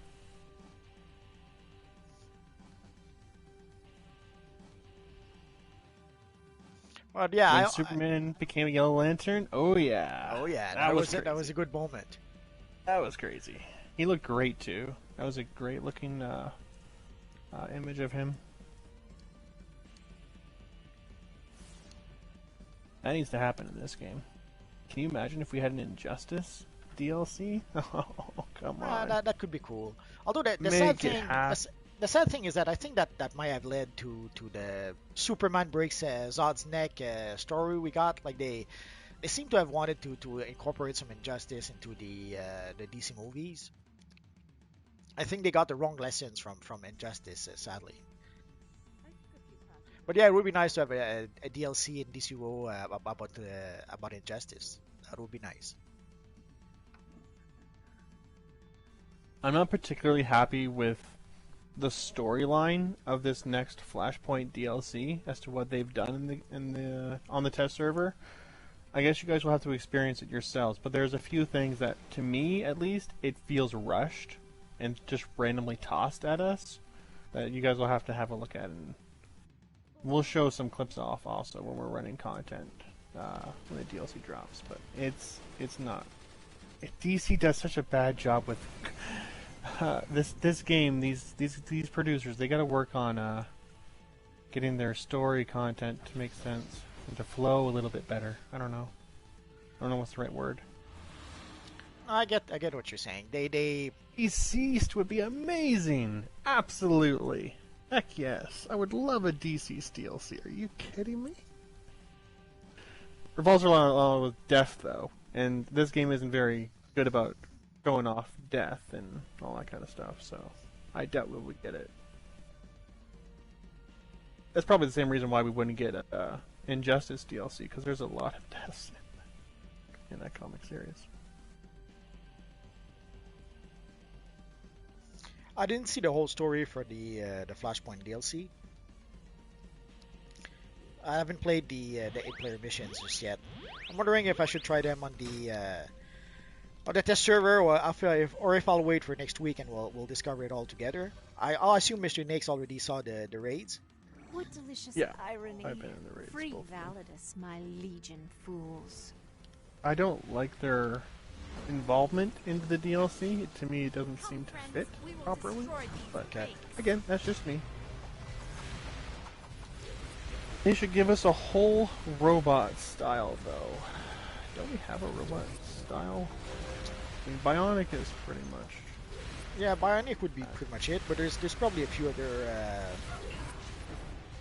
Well, yeah, when Superman became a Yellow Lantern, oh yeah, that was a good moment. That was crazy. He looked great too. That was a great looking image of him. That needs to happen in this game. Can you imagine if we had an Injustice DLC? Oh, come on. That could be cool. Although the Make sad it thing, happen. the sad thing is that I think that might have led to the Superman breaks Zod's neck story we got. Like they seem to have wanted to incorporate some Injustice into the DC movies. I think they got the wrong lessons from Injustice, sadly. But yeah, it would be nice to have a DLC in DCUO about Injustice. That would be nice. I'm not particularly happy with the storyline of this next Flashpoint DLC as to what they've done on the test server. I guess you guys will have to experience it yourselves, but there's a few things that, to me at least, it feels rushed and just randomly tossed at us that you guys will have to have a look at, and we'll show some clips off also when we're running content when the DLC drops. But it's not. DC does such a bad job with this game. These producers, they got to work on getting their story content to make sense and to flow a little bit better. I don't know what's the right word. I get what you're saying. They Deceased would be amazing. Absolutely. Heck yes. I would love a Deceased DLC. Are you kidding me? Revolves a lot with death, though. And this game isn't very good about going off death and all that kind of stuff, so I doubt we would get it. That's probably the same reason why we wouldn't get a Injustice DLC, because there's a lot of deaths in that comic series. I didn't see the whole story for the Flashpoint DLC. I haven't played the 8-player missions just yet. I'm wondering if I should try them on the test server, or if I'll wait for next week and we'll discover it all together. I'll assume Mr. Nix already saw the raids. What delicious Yeah, irony. I've been in the raids Free both. Validus, my legion fools. I don't like their involvement into the DLC. To me, it doesn't seem to fit properly. But again, that's just me. They should give us a whole robot style, though. Don't we have a robot style? I mean, Bionic is pretty much. Yeah, Bionic would be pretty much it, but there's probably a few other.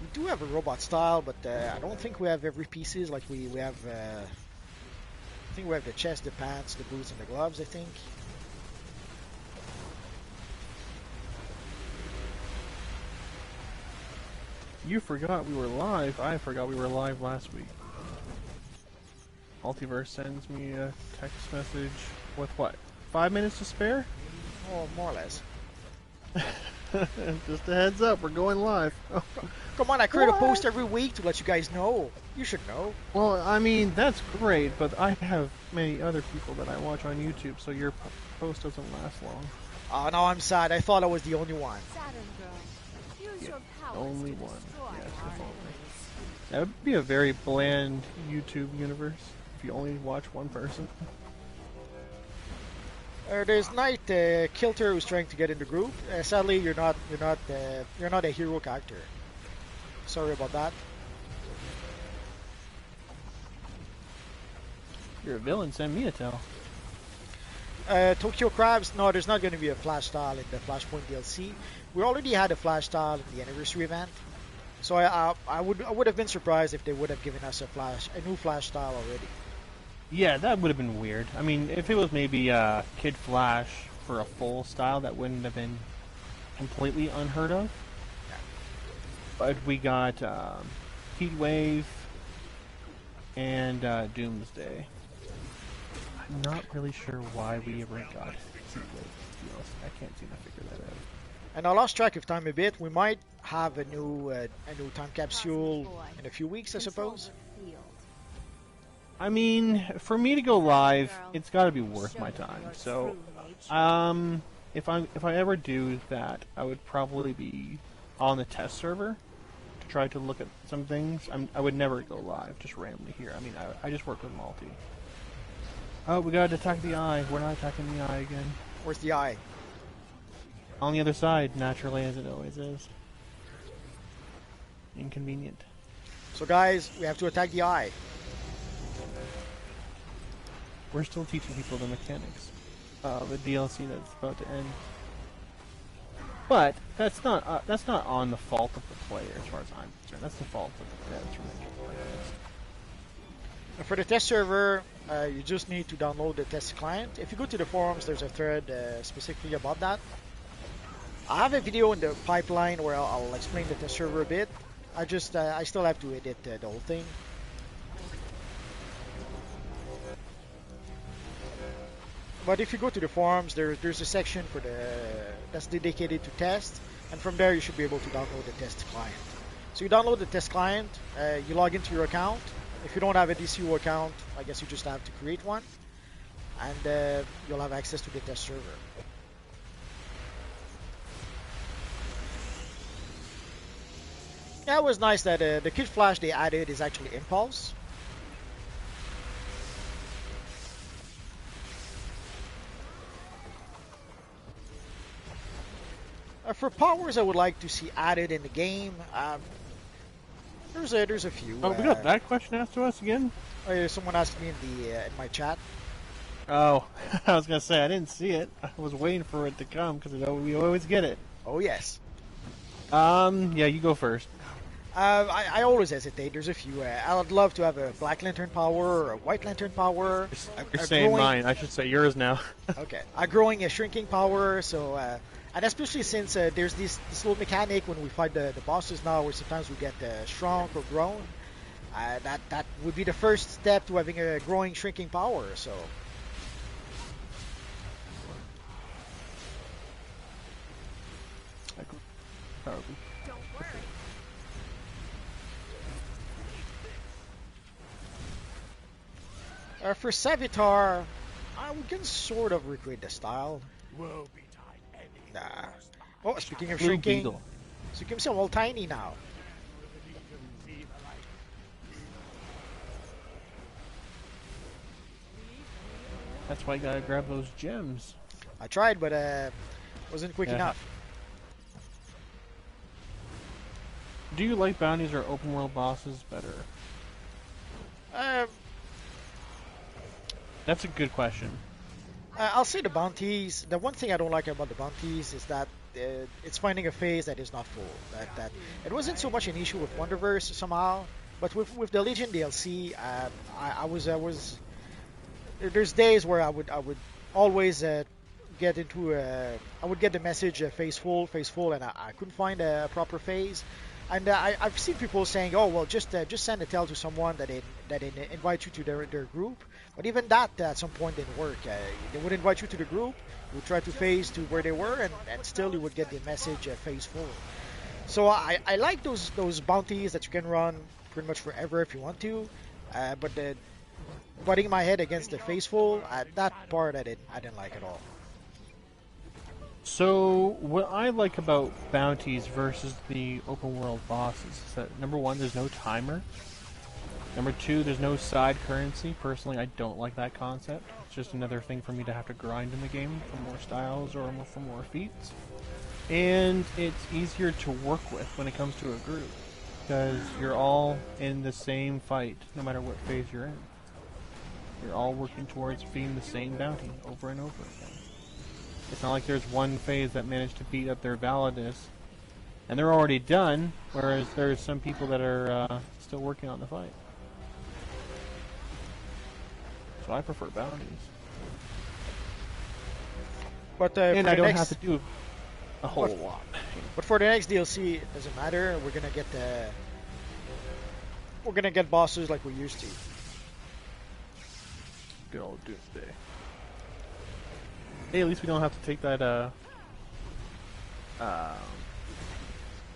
We do have a robot style, but I don't think we have every pieces. Like we have. I think we have the chest, the pants, the boots, and the gloves. I think. You forgot we were live. I forgot we were live last week. Multiverse sends me a text message with what? 5 minutes to spare? Oh, more or less. Just a heads up, we're going live. Come on, I create a post every week to let you guys know. You should know. Well, I mean, that's great, but I have many other people that I watch on YouTube, so your post doesn't last long. Oh, no, I'm sad. I thought I was the only one. Saturn girl, use Yeah, your powers only to one. destroy Yes, our if only. enemies. That would be a very bland YouTube universe if you only watch one person. There's Knight Kilter who's trying to get in the group. Sadly, you're not a hero character. Sorry about that. You're a villain, send me a tell. Tokyo Crabs. No, there's not going to be a Flash style in the Flashpoint DLC. We already had a Flash style in the anniversary event, so I would have been surprised if they would have given us a new Flash style already. Yeah, that would have been weird. I mean, if it was maybe Kid Flash for a full style, that wouldn't have been completely unheard of. But we got Heatwave and Doomsday. I'm not really sure why we ever got Heatwave, to be honest. I can't seem to figure that out. And I lost track of time a bit. We might have a new time capsule in a few weeks, I suppose. I mean, for me to go live, it's got to be worth my time. So, if I ever do that, I would probably be on the test server to try to look at some things. I would never go live just randomly here. I mean, I just work with multi. Oh, we gotta attack the eye. We're not attacking the eye again. Where's the eye? On the other side, naturally, as it always is. Inconvenient. So guys, we have to attack the eye. We're still teaching people the mechanics of a DLC that's about to end. But that's not on the fault of the player, as far as I'm concerned. That's the fault of the devs for making it like this. For the test server, you just need to download the test client. If you go to the forums, there's a thread specifically about that. I have a video in the pipeline where I'll explain the test server a bit. I still have to edit the whole thing. But if you go to the forums, there's a section that's dedicated to test, and from there you should be able to download the test client. So you download the test client, you log into your account. If you don't have a DCUO account, I guess you just have to create one, and you'll have access to the test server. Yeah, it was nice that the Kid Flash they added is actually Impulse. For powers I would like to see added in the game, there's a few. Oh, we got that question asked to us again? Someone asked me in my chat. Oh, I was gonna say I didn't see it. I was waiting for it to come because we always get it. Oh yes. Yeah, you go first. I always hesitate. There's a few. I would love to have a Black Lantern power or a White Lantern power. You're saying mine. I should say yours now. Okay. A growing, a shrinking power. So, and especially since there's this little mechanic when we fight the bosses now, where sometimes we get shrunk or grown. That would be the first step to having a growing, shrinking power. So. Probably. For Savitar, we can sort of recreate the style. Nah. Oh, speaking of shrinking, so you can see I'm all tiny now. That's why you gotta grab those gems. I tried, but wasn't quick enough. Do you like bounties or open world bosses better? That's a good question. I'll say the bounties. The one thing I don't like about the bounties is that it's finding a phase that is not full. That it wasn't so much an issue with Wonderverse somehow, but with the Legion DLC, I was. There's days where I would always get into. I would get the message phase full, and I couldn't find a proper phase. And I've seen people saying, "Oh well, just send a tell to someone that they invite you to their group." But even that at some point didn't work. They would invite you to the group, you would try to phase to where they were, and still you would get the message phase full. So I like those bounties that you can run pretty much forever if you want to. But butting my head against the phase full, that part I didn't like at all. So, what I like about bounties versus the open world bosses is that, number one, there's no timer. Number two, there's no side currency. Personally, I don't like that concept. It's just another thing for me to have to grind in the game for more styles or for more feats. And it's easier to work with when it comes to a group, because you're all in the same fight, no matter what phase you're in. You're all working towards being the same bounty over and over again. It's not like there's one phase that managed to beat up their Validus, and they're already done, whereas there's some people that are still working on the fight. So I prefer bounties. But and I don't have to do a whole lot. But for the next DLC, it doesn't matter. We're gonna get bosses like we used to. Good old Doomsday. Hey, at least we don't have to take that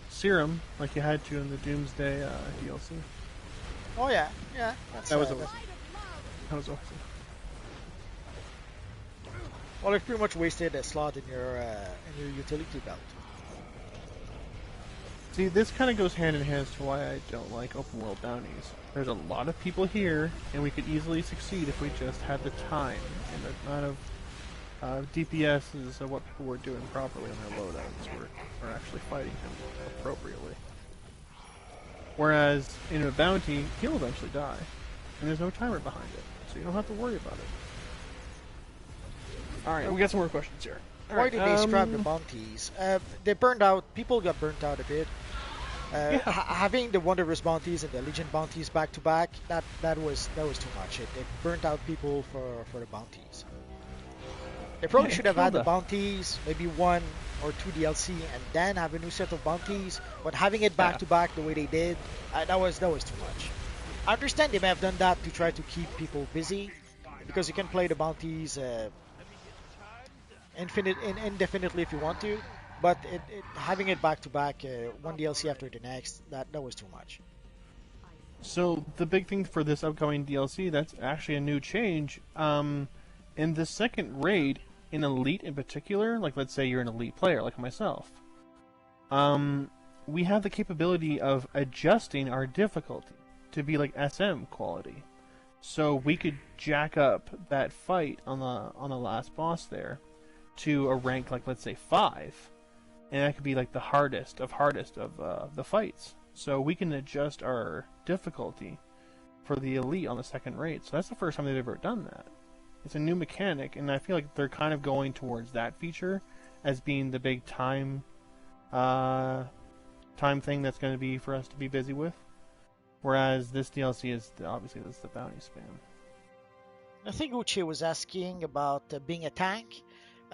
serum like you had to in the Doomsday DLC. Oh yeah, that was awesome. That was awesome. Well, you've pretty much wasted a slot in your utility belt. See, this kind of goes hand in hand as to why I don't like open world bounties. There's a lot of people here, and we could easily succeed if we just had the time and the amount of DPS is what people were doing properly on their loadouts, or actually fighting him appropriately. Whereas in a bounty, he'll eventually die, and there's no timer behind it, so you don't have to worry about it. All right, we got some more questions here. All Why right, did they scrap the bounties? They burned out. People got burnt out a bit. Having the Wonderverse bounties and the Legion bounties back to back, that was too much. It burnt out people for the bounties. They probably should have had the bounties, maybe 1 or 2 DLC, and then have a new set of bounties. But having it back to back the way they did, that was too much. I understand they may have done that to try to keep people busy, because you can play the bounties indefinitely if you want to. But having it back to back, one DLC after the next, that was too much. So the big thing for this upcoming DLC, that's actually a new change. In the second raid, in Elite in particular, like let's say you're an Elite player like myself, we have the capability of adjusting our difficulty to be like SM quality. So we could jack up that fight on the last boss there to a rank like let's say 5, and that could be like the hardest of the fights. So we can adjust our difficulty for the Elite on the second raid. So that's the first time they've ever done that. It's a new mechanic, and I feel like they're kind of going towards that feature as being the big time thing that's going to be for us to be busy with. Whereas this DLC is obviously this is the bounty spam. I think Uche was asking about being a tank.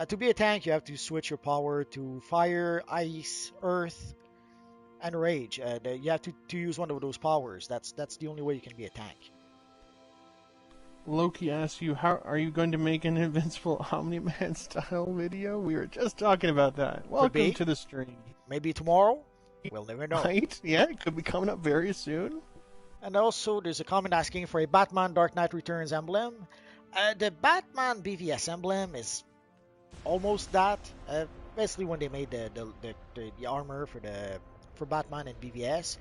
To be a tank, you have to switch your power to fire, ice, earth, and rage. You have to use one of those powers. That's the only way you can be a tank. Loki asks you, how are you going to make an Invincible Omni-Man style video? We were just talking about that. Welcome to the stream. Maybe tomorrow? We'll never know. Right? Yeah, it could be coming up very soon. And also, there's a comment asking for a Batman Dark Knight Returns emblem. The Batman BVS emblem is almost that. Basically, when they made the armor for Batman and BVS,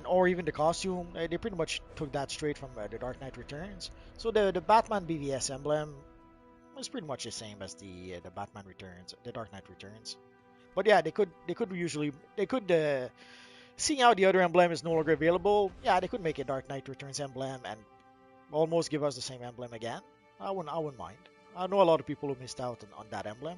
or even the costume, they pretty much took that straight from the Dark Knight Returns. So the Batman BVS emblem is pretty much the same as the Batman Returns, the Dark Knight Returns. But yeah, they could seeing how the other emblem is no longer available, yeah, they could make a Dark Knight Returns emblem and almost give us the same emblem again. I wouldn't mind. I know a lot of people who missed out on that emblem.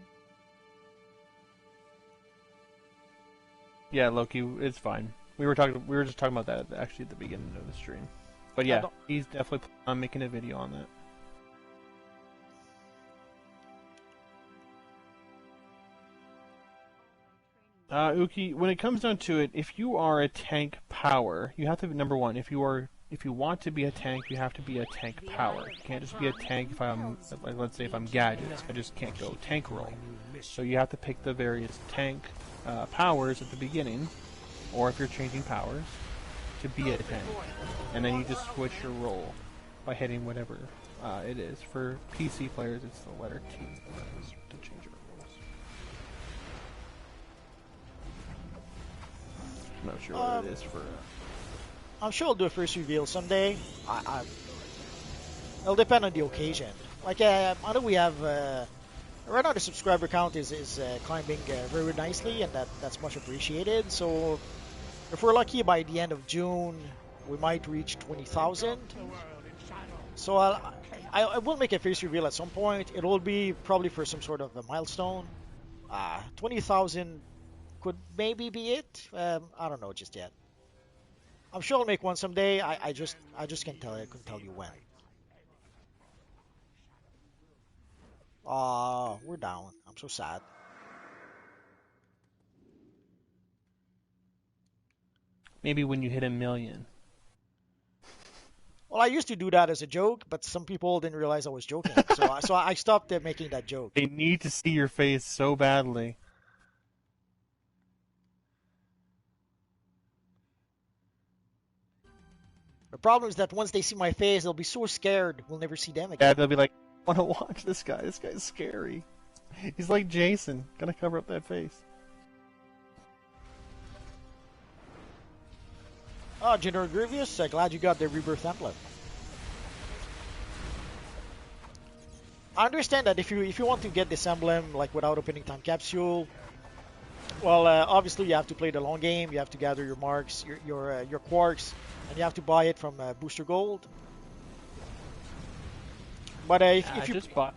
Yeah, Loki, it's fine. We were just talking about that actually at the beginning of the stream. But yeah, he's definitely planning on making a video on that. Uki, when it comes down to it, if you are a tank power, you have to be number one. If you want to be a tank, you have to be a tank power. You can't just be a tank if I'm, like, let's say if I'm gadgets, I just can't go tank roll. So you have to pick the various tank powers at the beginning, or if you're changing powers, to be a tank. And then you just switch your role by hitting whatever it is. For PC players, it's the letter T to change your roles. I'm not sure what it is for... I'm sure I'll do a first reveal someday. It'll depend on the occasion. Like, I know we have... right now the subscriber count is climbing very nicely, and that's much appreciated. So, if we're lucky, by the end of June, we might reach 20,000. So, I will make a face reveal at some point. It will be probably for some sort of a milestone. 20,000 could maybe be it. I don't know just yet. I'm sure I'll make one someday. I just can't tell. I couldn't tell you when. We're down. I'm so sad. Maybe when you hit 1 million. Well, I used to do that as a joke, but some people didn't realize I was joking. So I stopped making that joke. They need to see your face so badly. The problem is that once they see my face, they'll be so scared we'll never see them again. Yeah, they'll be like, I want to watch this guy. This guy's scary. He's like Jason. Gotta cover up that face. Oh, General Grievous, glad you got the Rebirth template. I understand that if you want to get this emblem like without opening time capsule, well, obviously you have to play the long game. You have to gather your marks, your quarks, and you have to buy it from Booster Gold. But if you just bought.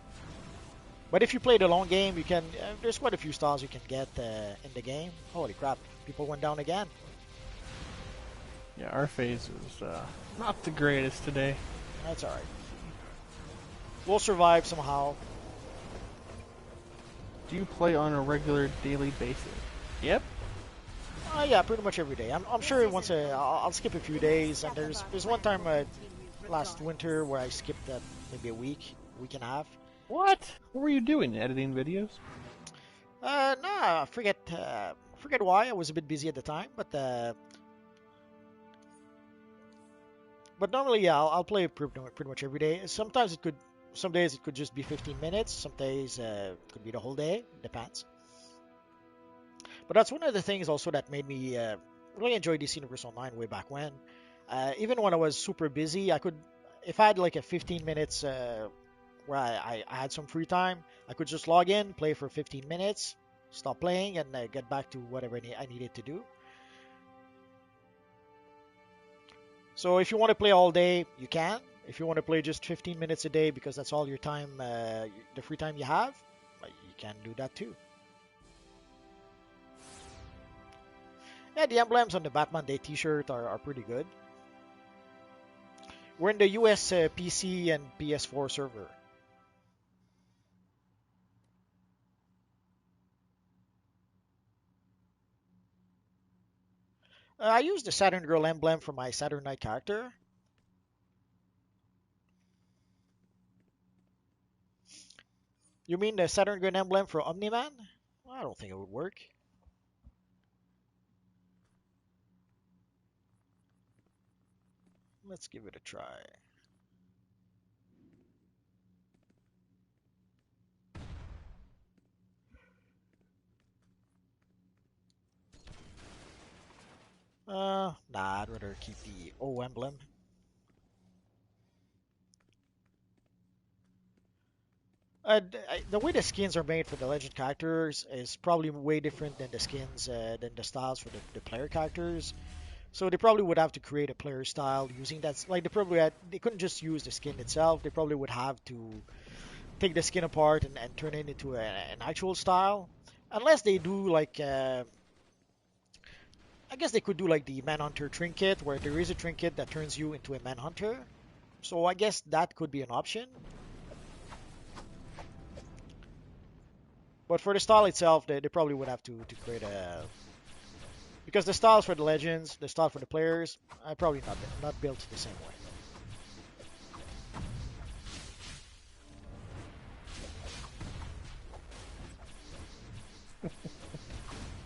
But if you play the long game, you can. There's quite a few styles you can get in the game. Holy crap! People went down again. Yeah, our phase is not the greatest today. That's all right. We'll survive somehow. Do you play on a regular daily basis? Yep. Yeah, pretty much every day. I'm sure once I'll skip a few days. And there's one time last winter where I skipped maybe a week and a half. What? What were you doing? Editing videos? Nah, I forget why. I was a bit busy at the time, but normally, yeah, I'll play pretty much every day. Some days it could just be 15 minutes. Some days it could be the whole day. Depends. But that's one of the things also that made me really enjoy DC Universe Online way back when. Even when I was super busy, if I had like a 15 minutes where I had some free time, I could just log in, play for 15 minutes, stop playing, and get back to whatever I needed to do. So if you want to play all day, you can. If you want to play just 15 minutes a day because that's all your time, the free time you have, you can do that too. Yeah, the emblems on the Batman Day t-shirt are pretty good. We're in the US PC and PS4 server. I used the Saturn Girl emblem for my Saturn Knight character. You mean the Saturn Girl emblem for Omni-Man? I don't think it would work. Let's give it a try. Nah, I'd rather keep the O emblem. The way the skins are made for the legend characters is probably way different than the skins, than the styles for the player characters. So they probably would have to create a player style using that. Like they couldn't just use the skin itself. They probably would have to take the skin apart and turn it into an actual style. Unless they do like, I guess they could do like the Manhunter trinket, where there is a trinket that turns you into a Manhunter. So I guess that could be an option. But for the style itself, they probably would have to create a... Because the styles for the legends, the style for the players, are probably not built the same way.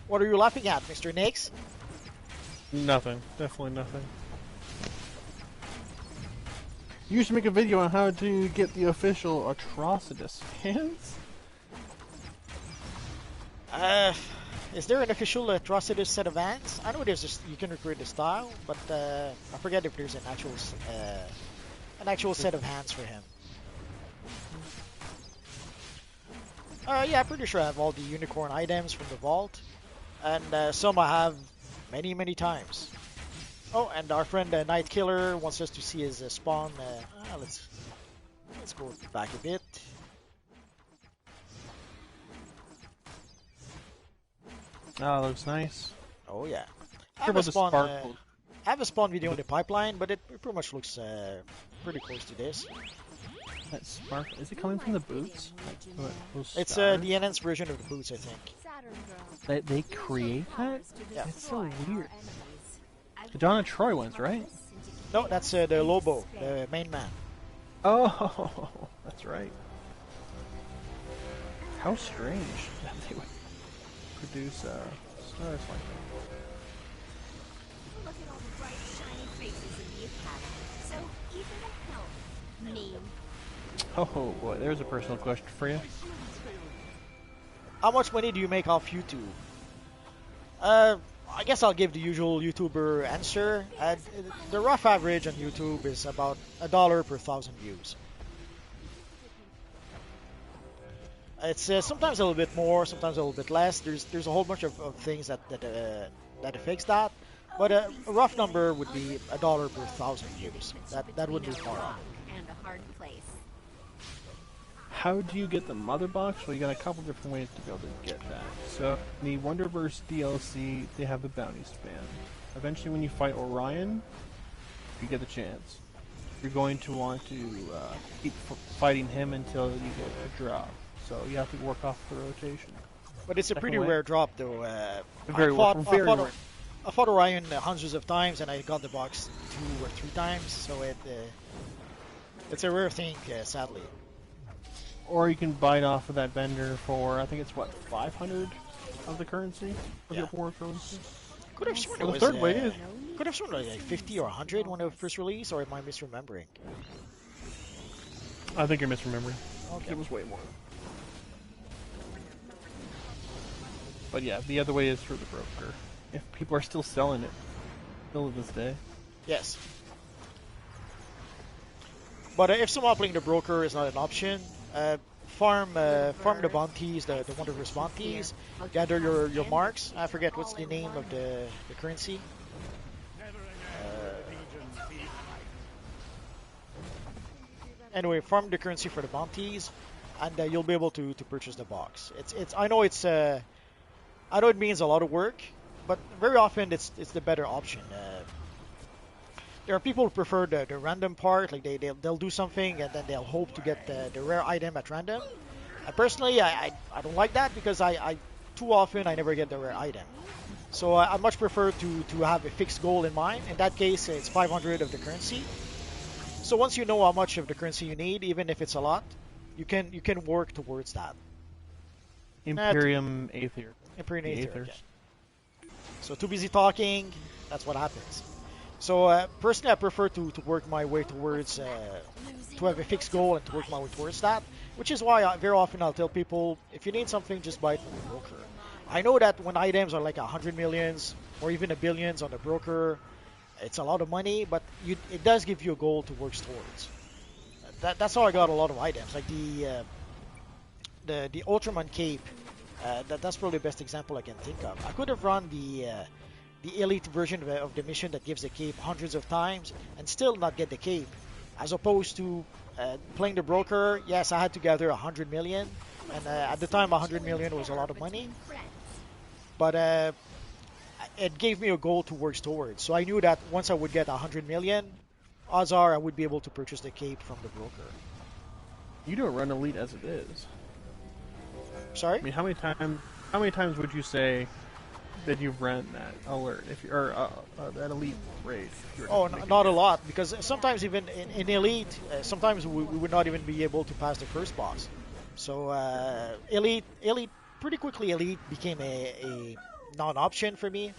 What are you laughing at, Mr. Nix? Nothing. Definitely nothing. You should make a video on how to get the official Atrocitus hands. Is there an official Atrocitus set of hands? I know you can recreate the style, but I forget if there's an actual set of hands for him. Yeah, I'm pretty sure I have all the unicorn items from the vault, and some I have many times. Oh, and our friend Night Killer wants us to see his spawn. Let's go back a bit. Oh, looks nice. Oh yeah. I Care about the sparkle. I have a spawn video in the pipeline, but it pretty much looks pretty close to this. That sparkle, is it coming from the boots? It's the enhanced version of the boots, I think. They create that? Yeah. It's so weird. The Donna Troy ones, right? No, that's the Lobo, the main man. Oh, that's right. How strange that they would produce stars like that. Look at all the bright, shiny faces in the academy. So eager to help me. Oh boy, there's a personal question for you. How much money do you make off YouTube? I guess I'll give the usual YouTuber answer. The rough average on YouTube is about $1 per 1,000 views. It's sometimes a little bit more, sometimes a little bit less. There's a whole bunch of things that affects that, but a rough number would be $1 per 1,000 views. That wouldn't be far off. And a hard place. How do you get the mother box? Well, you got a couple different ways to be able to get that. So, in the Wonderverse DLC, they have a bounty spam. Eventually, when you fight Orion, you get the chance. You're going to want to keep fighting him until you get a drop. So you have to work off the rotation. But it's a Second pretty way. rare drop, though. Very rare. I fought Orion hundreds of times, and I got the box 2 or 3 times. So it's a rare thing, sadly. Or you can buy it off of that vendor for, I think it's what, 500 of the currency? Of your foreign currency? Could have sworn it Well, was. the third way is. Could have sworn it was like 50 or 100 when it first released, or am I misremembering? I think you're misremembering. Okay. It was way more. But yeah, the other way is through the broker. If people are still selling it, still to this day. Yes. But if someone playing the broker is not an option, farm the bounties, the Wonderverse bounties, gather your marks. I forget what's the name of the currency. Anyway, farm the currency for the bounties, and you'll be able to purchase the box. I know it means a lot of work, but very often it's the better option. There are people who prefer the random part, like they'll do something and then they'll hope to get the rare item at random. Personally, I don't like that because I too often I never get the rare item. So I much prefer to have a fixed goal in mind. In that case, it's 500 of the currency. So once you know how much of the currency you need, even if it's a lot, you can work towards that. Imperium Aether. Imperium The Aether. Aethers. Okay. So too busy talking, that's what happens. So personally, I prefer to work my way towards to have a fixed goal and to work my way towards that. Which is why very often I'll tell people, if you need something, just buy it from the broker. I know that when items are like 100 millions or even a billions on the broker, it's a lot of money, but it does give you a goal to work towards. That's how I got a lot of items, like the Ultraman cape. That's probably the best example I can think of. I could have run the elite version of the mission that gives the cape hundreds of times and still not get the cape, as opposed to playing the broker. Yes, I had to gather 100 million, and at the time 100 million was a lot of money, but it gave me a goal to work towards. So I knew that once I would get 100 million, odds are I would be able to purchase the cape from the broker. You don't run Elite as it is. Sorry? I mean, how many times would you say that you've ran that alert, that Elite raid? If you were to make Not a lot, because sometimes even in Elite, sometimes we would not even be able to pass the first boss. So Elite, pretty quickly Elite became a non-option for me.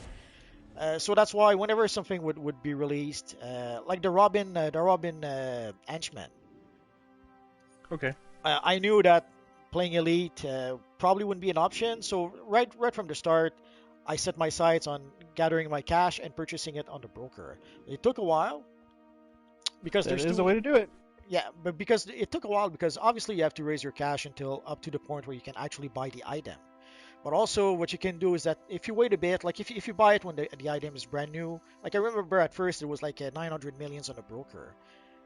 So that's why whenever something would be released, like the Robin Henchman, Okay. I knew that playing Elite probably wouldn't be an option. So right from the start, I set my sights on gathering my cash and purchasing it on the broker. It took a while because That is the way to do it. yeah, but because it took a while because obviously you have to raise your cash until up to the point where you can actually buy the item. But also what you can do is that if you wait a bit, like if you buy it when the item is brand new, like I remember at first it was like 900 millions on the broker.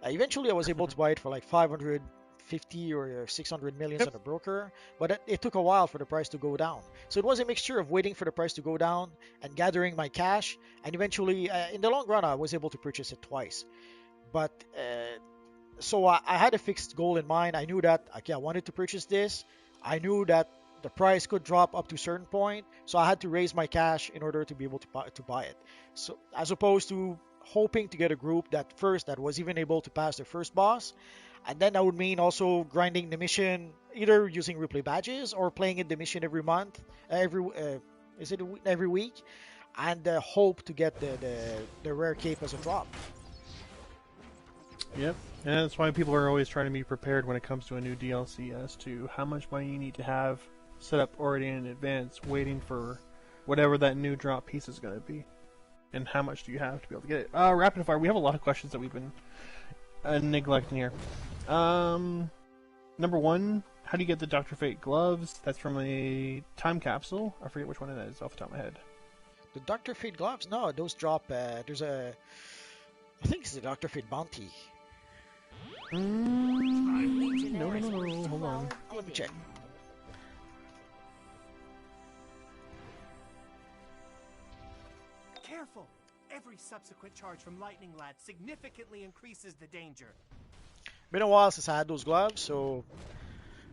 Eventually I was able to buy it for like 550 or 600 millions on the broker, but it took a while for the price to go down. So it was a mixture of waiting for the price to go down and gathering my cash, and eventually in the long run I was able to purchase it twice. But so I had a fixed goal in mind. I knew that okay, I wanted to purchase this. I knew that the price could drop up to a certain point, so I had to raise my cash in order to be able to buy it. So as opposed to hoping to get a group that was even able to pass the first boss, and then that would mean also grinding the mission, either using replay badges or playing in the mission every month, every week, and hope to get the rare cape as a drop. Yep. And that's why people are always trying to be prepared when it comes to a new DLC as to how much money you need to have set up already in advance, waiting for whatever that new drop piece is going to be. And how much do you have to be able to get it? Rapid fire, we have a lot of questions that we've been neglecting here. Number one, how do you get the Dr. Fate gloves? That's from a time capsule. I forget which one it is off the top of my head. The Dr. Fate gloves? No, those drop. I think it's the Dr. Fate bounty. No. Hold on. Let me check. Careful! Every subsequent charge from Lightning Lad significantly increases the danger. Been a while since I had those gloves, so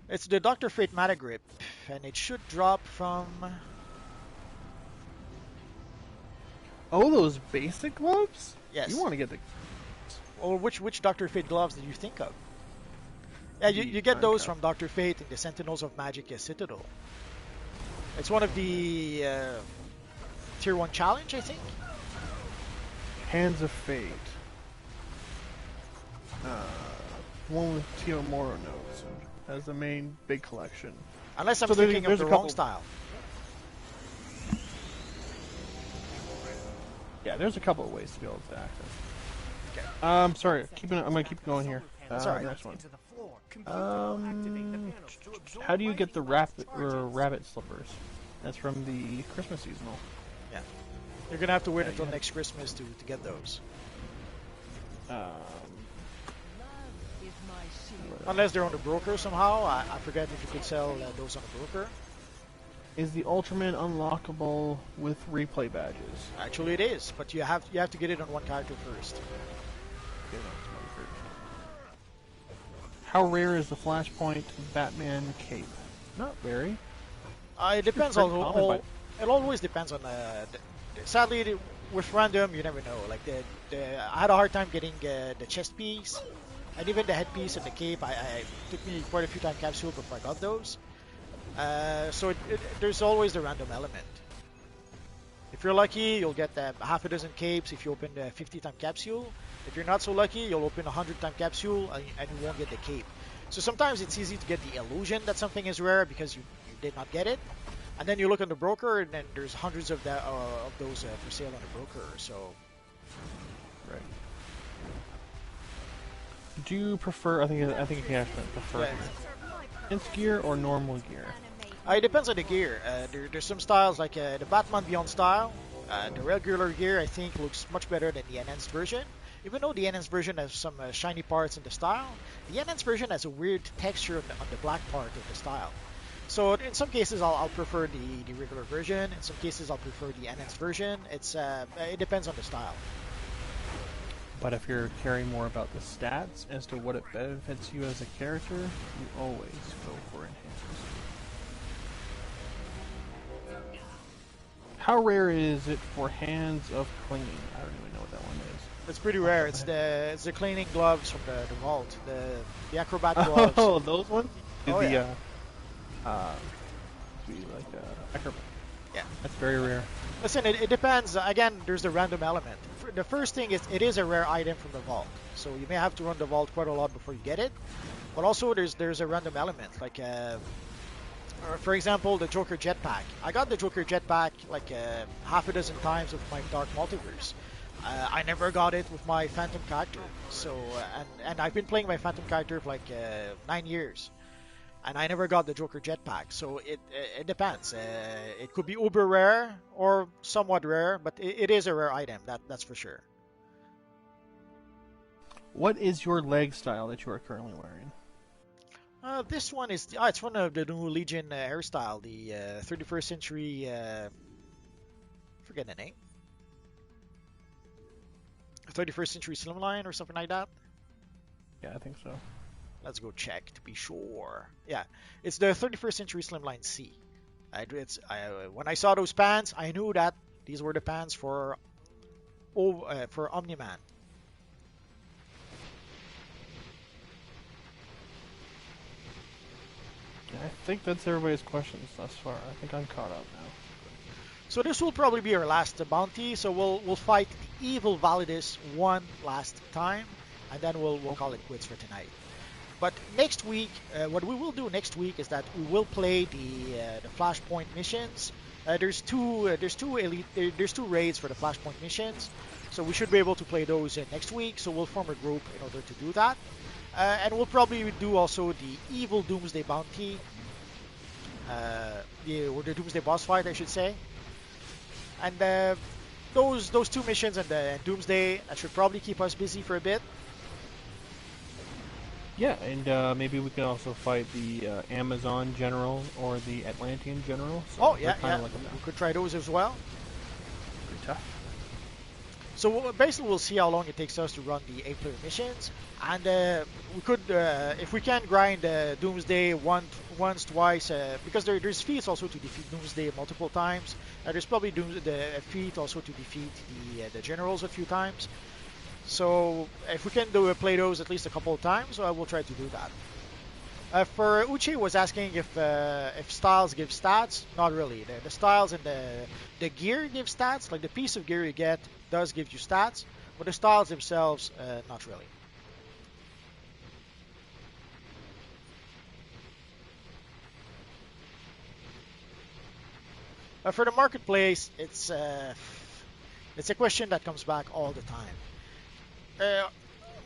it's the Dr. Fate Mata Grip, and it should drop from. Oh, those basic gloves? Yes. You want to get the. Or which Dr. Fate gloves did you think of? Yeah, you get those from Dr. Fate in the Sentinels of Magic Citadel. It's one of the Tier 1 challenge, I think. Hands of Fate. One with Tio Moro notes as the main big collection. Unless I'm So thinking there's of a the wrong couple- style. Yeah, there's a couple of ways to be able to access. Okay. Sorry, I'm gonna keep going here. That's all right. Next one. Into the floor. Computer will activate the panels to absorb How do you get the lightning rabbit charges. slippers? That's from the Christmas seasonal. Yeah. You're gonna have to wait Yeah, until yeah. next Christmas to get those. Unless they're on the broker somehow. I forget if you could sell those on the broker. Is the Ultraman unlockable with replay badges? Actually, it is, but you have to get it on one character first. Okay, that's my first. How rare is the Flashpoint Batman cape? Not very. It depends on pretty common, it always depends on sadly with random you never know. Like I had a hard time getting the chest piece and even the headpiece and the cape. I took me quite a few time capsule before I got those. So there's always the random element. If you're lucky, you'll get half a dozen capes if you open the 50-time capsule. If you're not so lucky, you'll open a 100-time capsule and you won't get the cape. So sometimes it's easy to get the illusion that something is rare because you did not get it. And then you look on the broker and then there's hundreds of those for sale on the broker. So, Right. Do you prefer? I think you can actually prefer yeah. intense gear or normal gear. It depends on the gear. There's some styles like the Batman Beyond style. The regular gear I think looks much better than the enhanced version. Even though the enhanced version has some shiny parts in the style, the enhanced version has a weird texture on the black part of the style. So in some cases I'll prefer the regular version. In some cases I'll prefer the enhanced version. It depends on the style. But if you're caring more about the stats as to what it benefits you as a character, you always go for enhanced. How rare is it for Hands of Clinging? I don't even know what that one is. It's pretty rare. It's the cleaning gloves from the vault. The acrobat gloves. Oh, those ones? Oh, the, yeah. acrobat. Yeah. That's very rare. Listen, it depends. Again, there's the random element. The first thing is it is a rare item from the vault, so you may have to run the vault quite a lot before you get it. But also there's a random element, like for example, the Joker Jetpack. I got the Joker Jetpack like half a dozen times with my Dark Multiverse. I never got it with my Phantom character. So and I've been playing my Phantom character for like 9 years. And I never got the Joker Jetpack, so it depends. It could be uber rare or somewhat rare, but it is a rare item, that's for sure. What is your leg style that you are currently wearing? This one is it's one of the new Legion hairstyle, the 31st century. Forget the name. 31st century slimline or something like that. Yeah, I think so. Let's go check to be sure. Yeah, it's the 31st Century Slimline C. When I saw those pants, I knew that these were the pants for Omni-Man. I think that's everybody's questions thus far. I think I'm caught up now. So this will probably be our last bounty. So we'll fight the evil Validus one last time, and then we'll call it quits for tonight. But next week, what we will do next week is that we will play the Flashpoint missions. There's two raids for the Flashpoint missions, so we should be able to play those next week. So we'll form a group in order to do that, and we'll probably do also the Evil Doomsday Bounty, or the Doomsday boss fight, I should say. And those two missions and the Doomsday should probably keep us busy for a bit. Yeah, and maybe we can also fight the Amazon General or the Atlantean General. So Oh yeah, kind yeah. of like We could try those as well. pretty tough. So basically, we'll see how long it takes us to run the 8-player missions, and we could, if we can, grind Doomsday once, twice, because there's feats also to defeat Doomsday multiple times. There's probably the feat also to defeat the generals a few times. So if we can play those at least a couple of times, we'll try to do that. For Uche was asking if styles give stats. Not really. The styles and the gear give stats. Like the piece of gear you get does give you stats, but the styles themselves, not really. For the marketplace, it's a question that comes back all the time.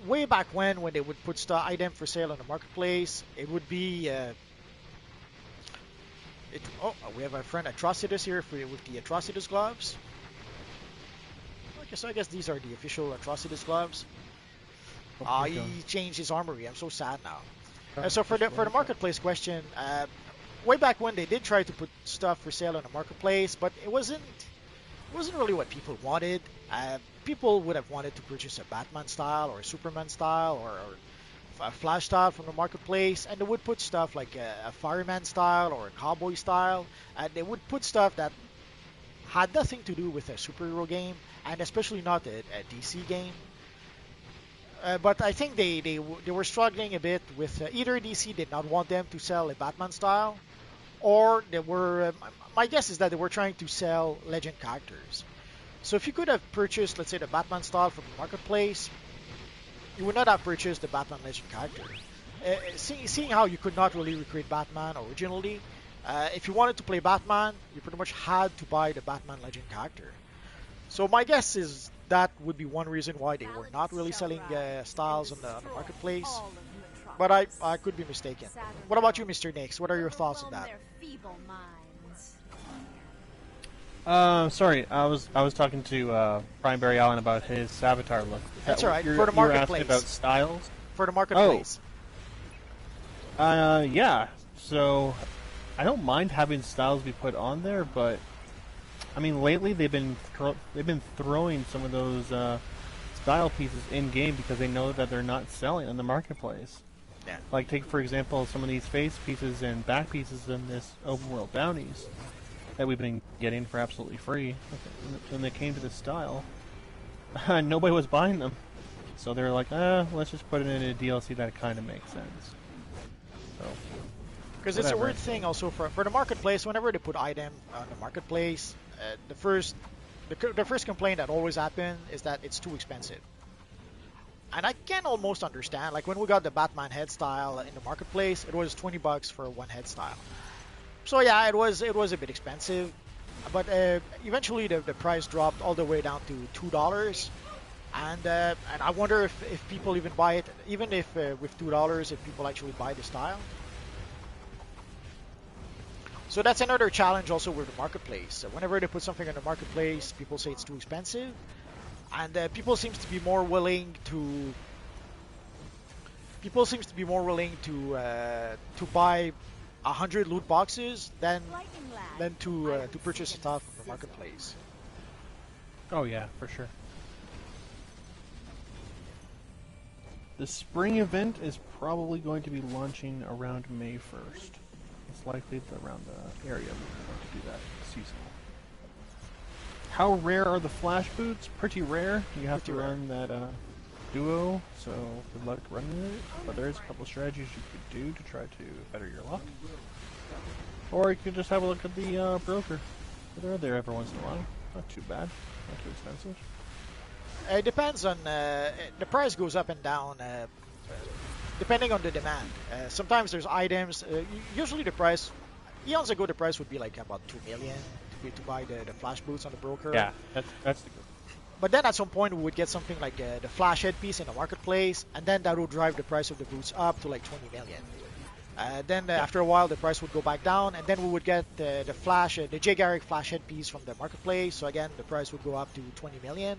Way back when they would put item for sale on the marketplace, it would be we have our friend Atrocitus here with the Atrocitus gloves. I guess these are the official Atrocitus gloves. He changed his armory. I'm so sad now. So for the marketplace question, way back when they did try to put stuff for sale on the marketplace, but it wasn't really what people wanted. People would have wanted to purchase a Batman style or a Superman style or a Flash style from the marketplace, and they would put stuff like a fireman style or a cowboy style, and they would put stuff that had nothing to do with a superhero game, and especially not a DC game. But I think they were struggling a bit with either DC did not want them to sell a Batman style, or they were. My guess is that they were trying to sell legend characters. So if you could have purchased, let's say, the Batman style from the marketplace, you would not have purchased the Batman Legend character. Seeing how you could not really recreate Batman originally, if you wanted to play Batman, you pretty much had to buy the Batman Legend character. So my guess is that would be one reason why they were not really selling styles on the marketplace. But I could be mistaken. What about you, Mr. Nix? What are your thoughts on that? Sorry, I was talking to Brian Barry Allen about his Avatar look. That's all right. For the marketplace. About styles. For the marketplace. Yeah. So I don't mind having styles be put on there, but I mean lately they've been throwing some of those style pieces in game because they know that they're not selling on the marketplace. Yeah. Like take for example some of these face pieces and back pieces in this open world bounties that we've been getting for absolutely free. When they came to this style, nobody was buying them. So they're like, let's just put it in a DLC that kind of makes sense. So, because it's a weird thing also for the marketplace. Whenever they put item on the marketplace, the first complaint that always happens is that it's too expensive. And I can almost understand. Like when we got the Batman head style in the marketplace, it was $20 for one head style. So yeah, it was a bit expensive, but eventually the price dropped all the way down to $2, and I wonder if people even buy it, even if with $2, if people actually buy the style. So that's another challenge also with the marketplace. So whenever they put something on the marketplace, people say it's too expensive, and people seems to be more willing to buy 100 loot boxes than to purchase stuff from the marketplace. Oh yeah, for sure. The spring event is probably going to be launching around May 1st. It's likely around the area we're going to do that seasonal. How rare are the flash boots? Pretty rare. You have to run that duo, so good luck running it. But there's a couple of strategies you could do to try to better your luck. Or you could just have a look at the broker. They're there every once in a while. Not too bad. Not too expensive. It depends on the price goes up and down depending on the demand. Sometimes there's items. Usually the price, eons ago the price would be like about 2 million to buy the flash boots on the broker. Yeah, that's the good. But then at some point we would get something like the flash headpiece in the marketplace, and then that would drive the price of the boots up to like 20 million. Then after a while the price would go back down, and then we would get the Jay Garrick flash headpiece from the marketplace. So again the price would go up to 20 million.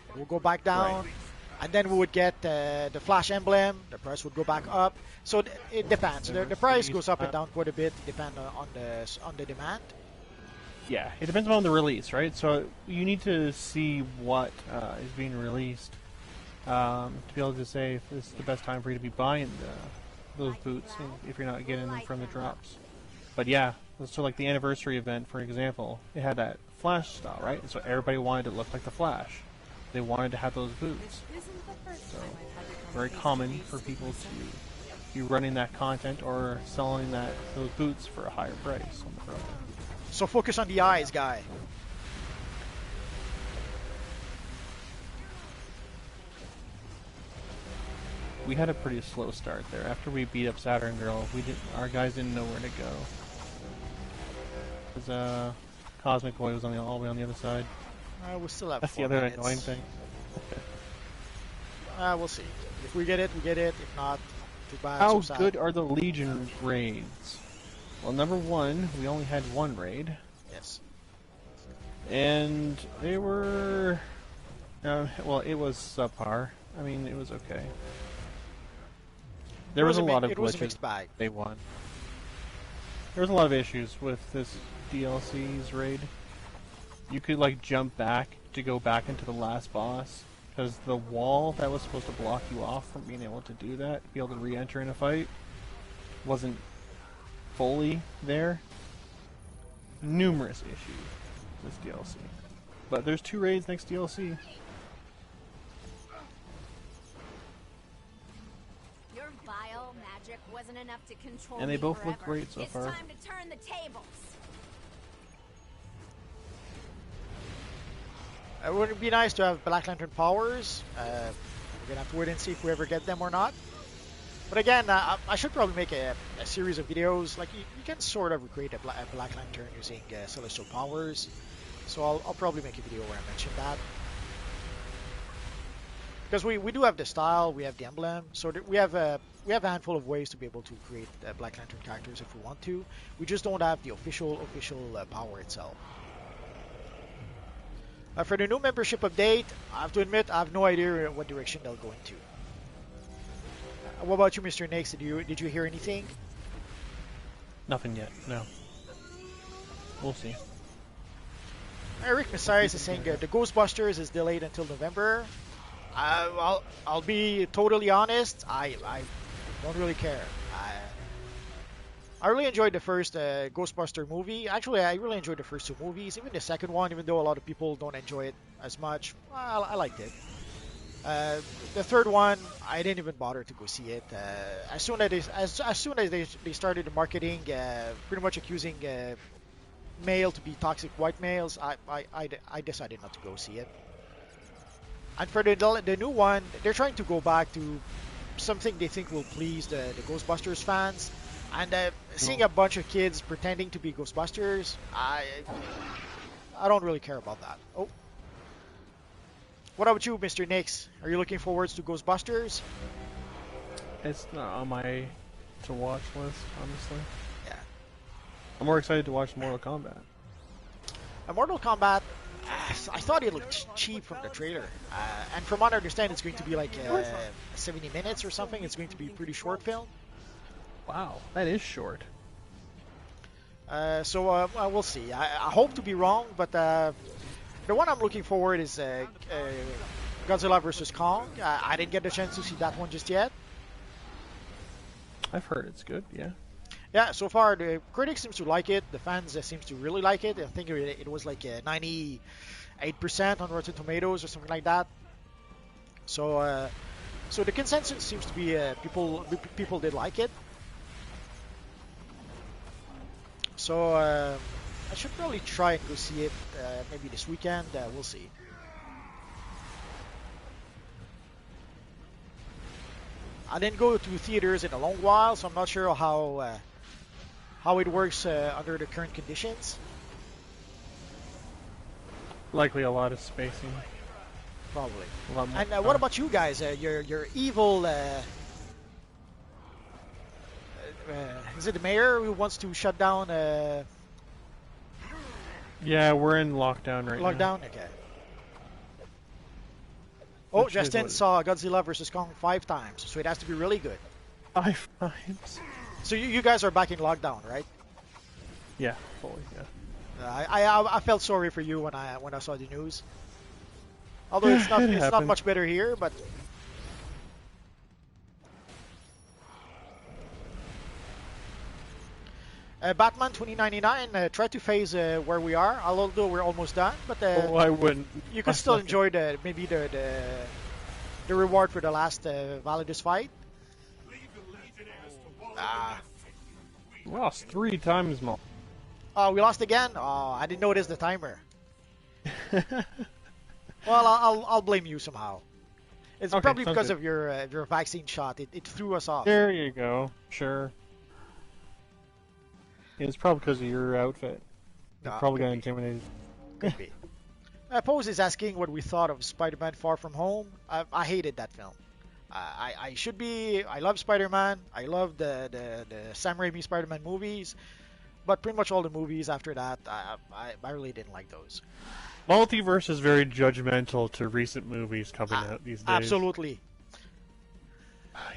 It will go back down. Right. and then we would get the Flash emblem. The price would go back up. So it depends. The price goes up and down quite a bit, depending on the demand. Yeah, it depends on the release, right? So you need to see what is being released to be able to say if this is the best time for you to be buying those boots if you're not getting them from the drops. But yeah, so like the anniversary event, for example, it had that Flash style, right? And so everybody wanted to look like the Flash. They wanted to have those boots. So very common for people to be running that content or selling those boots for a higher price on the program. So focus on the eyes, guy. We had a pretty slow start there. After we beat up Saturn Girl, our guys didn't know where to go. Because Cosmic Boy was all the way on the other side. We still have That's 4 the other minutes. annoying thing. We'll see. If we get it, we get it. If not, too bad. How so sad. good are the Legion raids? Well, number one, we only had one raid. Yes. And they were... well, it was subpar. I mean, it was okay. There was a lot of It was a glitches. mixed bag. They won. There was a lot of issues with this DLC's raid. You could like jump back to go back into the last boss because the wall that was supposed to block you off from being able to do that, be able to re-enter in a fight, wasn't fully there. Numerous issues with this DLC. But there's 2 raids next DLC. Your vile magic wasn't enough to control And they me both look forever. great so it's far. Time to turn the tables. It would be nice to have Black Lantern powers. We're gonna have to wait and see if we ever get them or not. But again, I should probably make a series of videos. Like you can sort of recreate a Black Lantern using celestial powers. So I'll probably make a video where I mention that. Because we do have the style, we have the emblem, so we have a handful of ways to be able to create Black Lantern characters if we want to. We just don't have the official power itself. For the new membership update, I have to admit I have no idea what direction they'll go into. What about you, Mr. Nix? Did you hear anything? Nothing yet, no. We'll see. Eric Messias is saying the Ghostbusters is delayed until November. I'll be totally honest. I don't really care. I really enjoyed the first Ghostbuster movie. Actually, I really enjoyed the first 2 movies. Even the second one, even though a lot of people don't enjoy it as much, I liked it. The third one, I didn't even bother to go see it. As soon as they started the marketing, pretty much accusing male to be toxic white males, I decided not to go see it. And for the new one, they're trying to go back to something they think will please the Ghostbusters fans. And seeing a bunch of kids pretending to be Ghostbusters, I don't really care about that. Oh. What about you, Mr. Nix? Are you looking forward to Ghostbusters? It's not on my to-watch list, honestly. Yeah. I'm more excited to watch Mortal Kombat. Mortal Kombat, I thought it looked cheap from the trailer. And from what I understand, it's going to be like 70 minutes or something. It's going to be a pretty short film. Wow, that is short. So we'll see. I hope to be wrong, but the one I'm looking forward is Godzilla vs. Kong. I didn't get the chance to see that one just yet. I've heard it's good, yeah. Yeah, so far the critics seems to like it. The fans seems to really like it. I think it was like 98% on Rotten Tomatoes or something like that. So so the consensus seems to be people did like it. So I should probably try and go see it maybe this weekend. We'll see. I didn't go to theaters in a long while, so I'm not sure how it works under the current conditions. Likely a lot of spacing. Probably. A lot more And what about you guys? Your evil. Is it the mayor who wants to shut down? Yeah, we're in lockdown right now. Lockdown. Okay. Oh, Which is Justin what- saw Godzilla vs. Kong 5 times, so it has to be really good. 5 times. So you guys are back in lockdown, right? Yeah, fully. Yeah. I felt sorry for you when I saw the news. Although it's not It it's not happened. much better here, but Batman 2099 try to phase where we are, although we're almost done. But Oh, I wouldn't. you can still enjoy maybe the reward for the last Validus fight. Ah, We lost 3 times more. oh, we lost again. Oh, I didn't notice the timer. Well, I'll blame you somehow. It's Okay, probably sounds because good. of your vaccine shot. It threw us off. There you go. Sure. It's probably because of your outfit. You're No, probably could got be. intimidated. Could be. Pose is asking what we thought of Spider-Man Far From Home. I hated that film. I should be. I love Spider-Man. I love the Sam Raimi Spider-Man movies. But pretty much all the movies after that, I really didn't like those. Multiverse is very judgmental to recent movies coming out these days. Absolutely.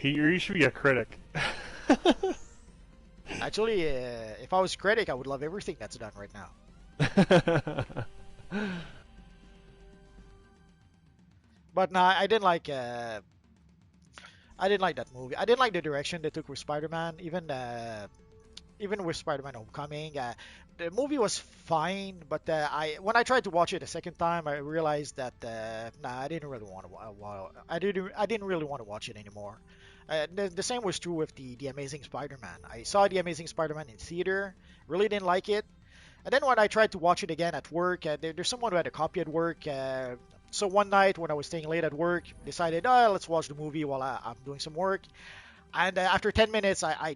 You should be a critic. Actually, if I was critic, I would love everything that's done right now. But no, I didn't like. I didn't like that movie. I didn't like the direction they took with Spider-Man. Even with Spider-Man Homecoming, the movie was fine. But when I tried to watch it a second time, I realized that I didn't really want to. I didn't really want to watch it anymore. The same was true with the Amazing Spider-Man. I saw the Amazing Spider-Man in theater, really didn't like it. And then when I tried to watch it again at work, there's someone who had a copy at work. So one night when I was staying late at work, decided, oh, let's watch the movie while I'm doing some work. And after 10 minutes, I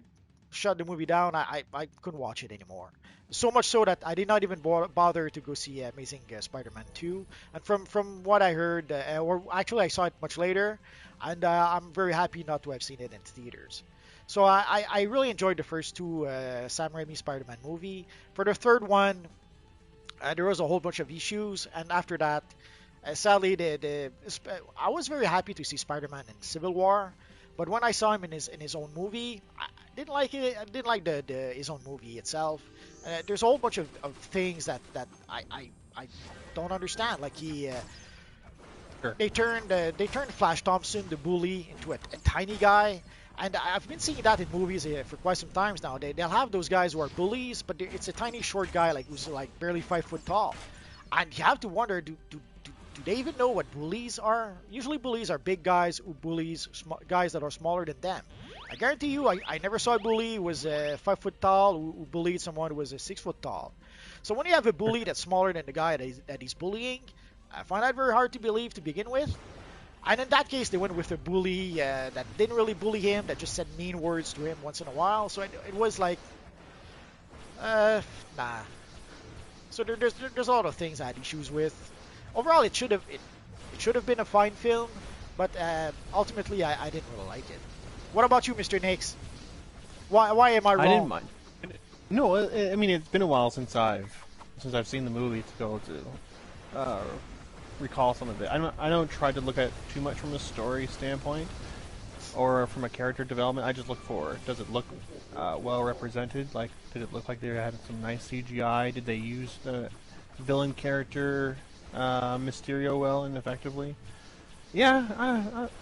shut the movie down. I couldn't watch it anymore. So much so that I did not even bother to go see Amazing Spider-Man 2. And from what I heard, or actually I saw it much later, and I'm very happy not to have seen it in theaters. So I really enjoyed the first two Sam Raimi Spider-Man movie. For the third one, there was a whole bunch of issues, and after that, sadly, I was very happy to see Spider-Man in Civil War, but when I saw him in his own movie, I didn't like it. I didn't like his own movie itself. There's a whole bunch of things that I don't understand. Like Sure. they turned Flash Thompson, the bully, into a tiny guy. And I've been seeing that in movies for quite some times now. They'll have those guys who are bullies, but it's a tiny short guy who's like barely 5 foot tall. And you have to wonder, do they even know what bullies are? Usually bullies are big guys who bullies guys that are smaller than them. I guarantee you, I never saw a bully who was 5 foot tall who bullied someone who was 6 foot tall. So when you have a bully that's smaller than the guy that he's bullying, I find that very hard to believe to begin with. And in that case, they went with a bully that didn't really bully him, that just said mean words to him once in a while. So it was like, nah. So there's a lot of things I had issues with. Overall, it should have been a fine film, but ultimately I didn't really like it. What about you, Mr. Nix? Why am I wrong? I didn't mind. No, I mean it's been a while since I've seen the movie to go to recall some of it. I don't try to look at too much from a story standpoint or from a character development. I just look for, does it look well represented? Like, did it look like they had some nice CGI? Did they use the villain character Mysterio well and effectively? Yeah,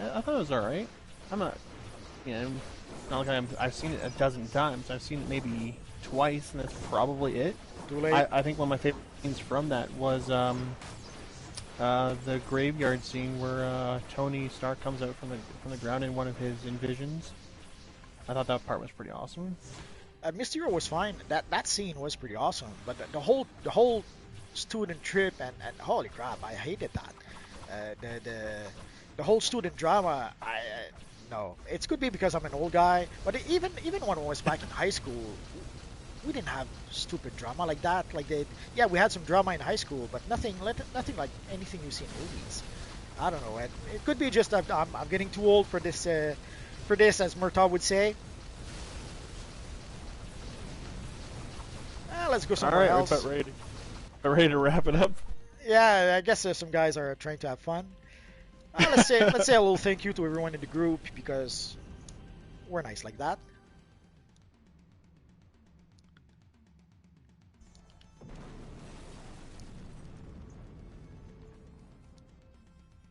I thought it was alright. I'm not, it's not like I've seen it a dozen times. I've seen it maybe twice, and that's probably it. Too late. I think one of my favorite scenes from that was the graveyard scene where Tony Stark comes out from the ground in one of his Envisions. I thought that part was pretty awesome. Mysterio was fine. That scene was pretty awesome, but the whole student trip and holy crap, I hated that. The whole student drama. No, it could be because I'm an old guy, but even when I was back in high school, we didn't have stupid drama like that. Yeah, we had some drama in high school, but nothing like anything you see in movies. I don't know. It could be just that I'm getting too old for this, as Murtaugh would say. Let's go somewhere else. All right, we're ready to wrap it up. Yeah, I guess some guys are trying to have fun. let's say a little thank you to everyone in the group because we're nice like that.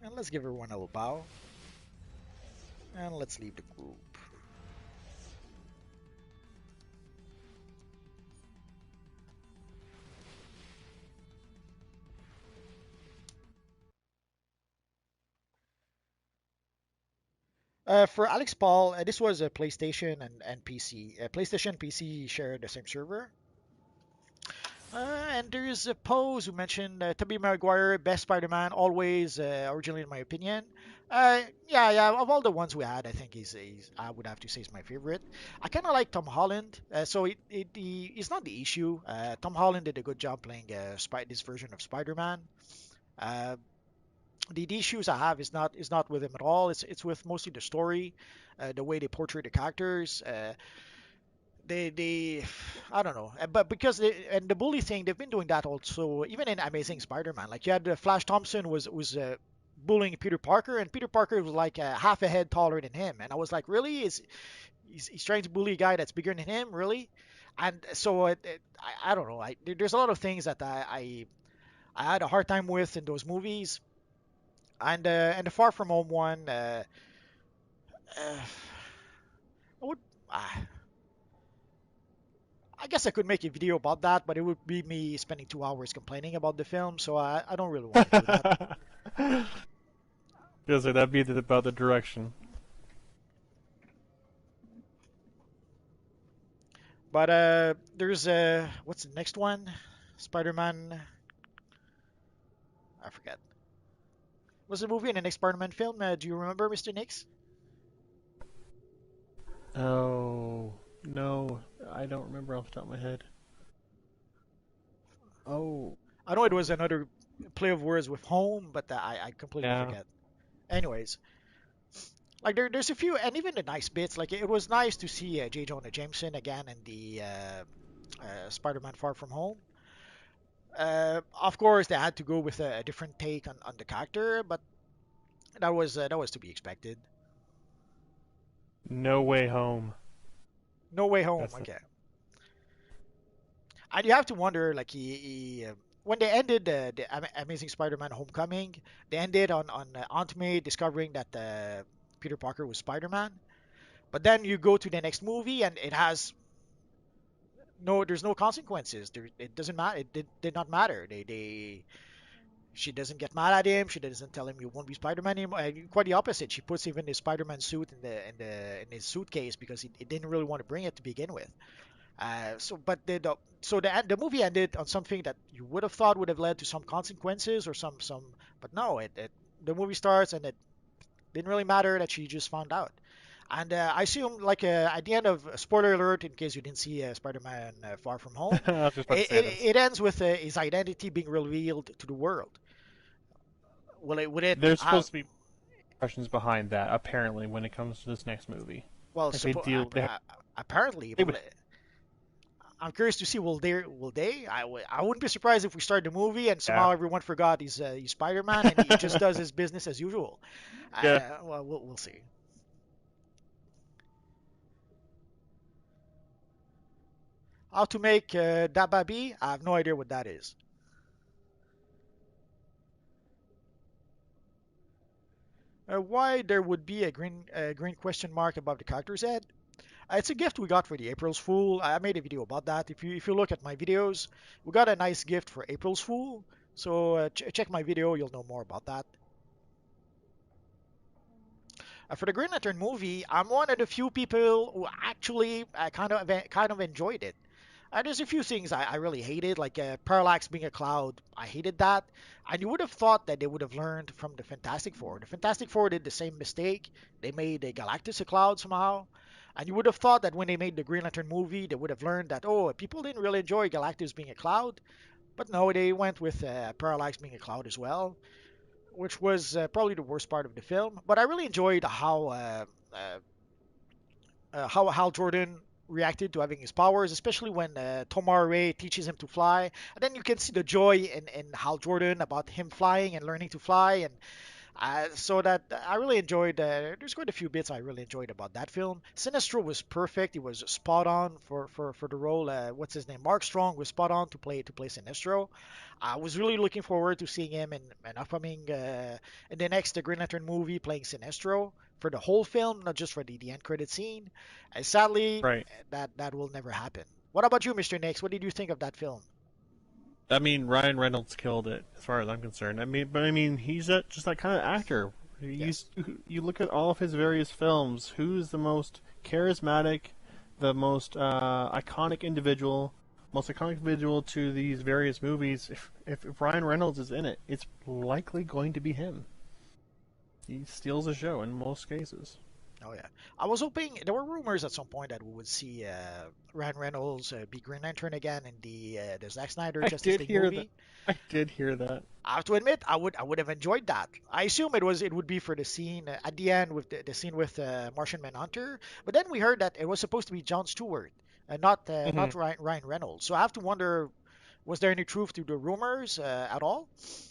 And let's give everyone a little bow. And let's leave the group. For Alex Paul, this was a PlayStation and PC. PlayStation and PC share the same server. And there's a Pose who mentioned Tobey Maguire, best Spider-Man, always, originally in my opinion. Yeah, of all the ones we had, I think he's I would have to say he's my favorite. I kind of like Tom Holland, so it's not the issue. Tom Holland did a good job playing this version of Spider-Man. Uh, the issues I have is not with him at all. It's with mostly the story, the way they portray the characters. They I don't know, but because and the bully thing, they've been doing that also even in Amazing Spider-Man. Like you had Flash Thompson was bullying Peter Parker, and Peter Parker was like half a head taller than him, and I was like, really? Is he's trying to bully a guy that's bigger than him, really? And so I don't know. There's a lot of things that I had a hard time with in those movies, and the Far From Home one. Uh, I would. I guess I could make a video about that, but it would be me spending 2 hours complaining about the film, so I don't really want to do that. Because that'd be about the direction. But there's what's the next one? Spider-Man. I forget. Was the movie in the next Spider-Man film? Do you remember, Mr. Nix? Oh no, I don't remember off the top of my head. Oh I know it was another play of words with home, but I completely yeah. forget. Anyways, like there's a few, and even the nice bits. Like it was nice to see J. Jonah Jameson again in the Spider-Man Far From Home. Of course, they had to go with a different take on the character, but that was to be expected. No Way Home. No Way Home. That's the Okay, and you have to wonder, like when they ended Amazing Spider-Man Homecoming, they ended on Aunt May discovering that Peter Parker was Spider-Man. But then you go to the next movie and it has there's no consequences. It doesn't matter. Did not matter. She doesn't get mad at him. She doesn't tell him you won't be Spider-Man anymore. Quite the opposite. She puts even his Spider-Man suit in his suitcase because he didn't really want to bring it to begin with. So the movie ended on something that you would have thought would have led to some consequences or some, but no. The movie starts and it didn't really matter that she just found out. And I assume, like at the end of spoiler alert, in case you didn't see Spider-Man Far From Home, I was just about to it, say it, this. it ends with his identity being revealed to the world. Will it? Would it? There's supposed to be questions behind that apparently when it comes to this next movie. Well, Like they deal, apparently, they would. I'm curious to see will they? I wouldn't be surprised if we start the movie and Yeah, somehow everyone forgot he's Spider-Man and he just does his business as usual. yeah. Well, we'll see. How to make Dababi? I have no idea what that is. Why there would be a green question mark above the character's head? It's a gift we got for the April's Fool. I made a video about that. If you look at my videos, we got a nice gift for April's Fool. So check my video, you'll know more about that. For the Green Lantern movie, I'm one of the few people who actually kind of enjoyed it. There's a few things I really hated, like Parallax being a cloud. I hated that. And you would have thought that they would have learned from the Fantastic Four. The Fantastic Four did the same mistake. They made Galactus a cloud somehow. And you would have thought that when they made the Green Lantern movie, they would have learned that, oh, people didn't really enjoy Galactus being a cloud. But no, they went with Parallax being a cloud as well, which was probably the worst part of the film. But I really enjoyed how Hal Jordan reacted to having his powers, especially when Tomar Ray teaches him to fly. And then you can see the joy in Hal Jordan about him flying and learning to fly. And So that I really enjoyed. There's quite a few bits I really enjoyed about that film. Sinestro was perfect. He was spot on for the role. What's his name? Mark Strong was spot on to play Sinestro. I was really looking forward to seeing him in an upcoming in the next Green Lantern movie playing Sinestro for the whole film, not just for the end credit scene. Sadly, Right. that will never happen. What about you, Mr. Nix? What did you think of that film? I mean, Ryan Reynolds killed it, as far as I'm concerned. But he's just that kind of actor. Yes. You look at all of his various films. Who's the most charismatic, the most most iconic individual to these various movies? If Ryan Reynolds is in it, it's likely going to be him. He steals the show in most cases. Oh yeah, I was hoping there were rumors at some point that we would see Ryan Reynolds be Green Lantern again in the Zack Snyder I Justice did League hear that. movie. I did hear that. I have to admit, I would have enjoyed that. I assume it would be for the scene at the end with the scene with Martian Manhunter, but then we heard that it was supposed to be Jon Stewart and not Ryan Reynolds. So I have to wonder, was there any truth to the rumors at all?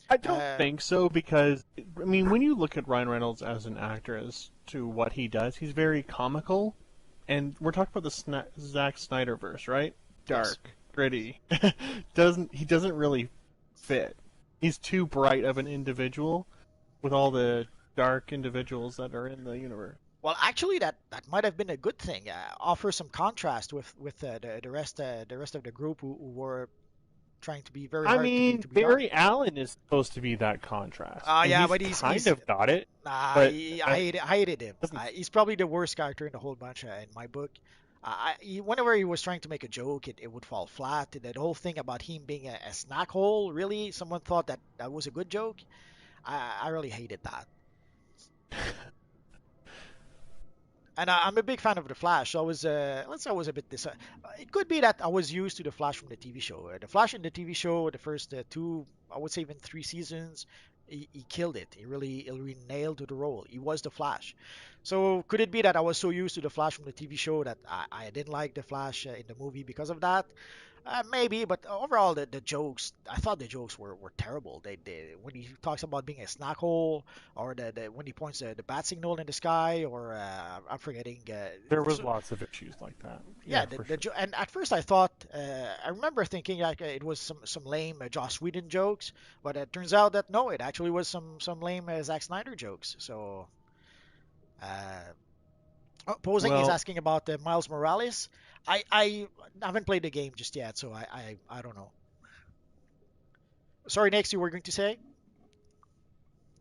I don't Uh, think so because when you look at Ryan Reynolds as an actor, as to what he does, he's very comical, and we're talking about the Zack Snyderverse, right? yes. Dark, gritty. Doesn't really fit. He's too bright of an individual with all the dark individuals that are in the universe. Well, actually, that might have been a good thing. Offer some contrast with the rest of the group who were trying to be very I hard mean, to be dark. Barry Allen is supposed to be that contrast, and Yeah, he's but he's kind of got it, nah, but I hated him. doesn't. He's probably the worst character in the whole bunch in my book. Whenever he was trying to make a joke, it would fall flat. That whole thing about him being a snack hole, really, someone thought that was a good joke. I really hated that. And I'm a big fan of the Flash. So let's say I was a bit it could be that I was used to the Flash from the TV show. The Flash in the TV show, the first two, I would say even 3 seasons, he killed it. He really nailed to the role. He was the Flash. So could it be that I was so used to the Flash from the TV show that I didn't like the Flash in the movie because of that? Maybe, but overall, the jokes, I thought the jokes were terrible. They when he talks about being a snack hole, or when he points the bat signal in the sky, or I'm forgetting. There was lots of issues like that. Yeah, Yeah, for sure. and at first I thought, I remember thinking like it was some lame Joss Whedon jokes, but it turns out that no, it actually was some lame Zack Snyder jokes. So, uh, Posing is Well, asking about Miles Morales. I haven't played the game just yet, so I don't know. Sorry, next you were going to say?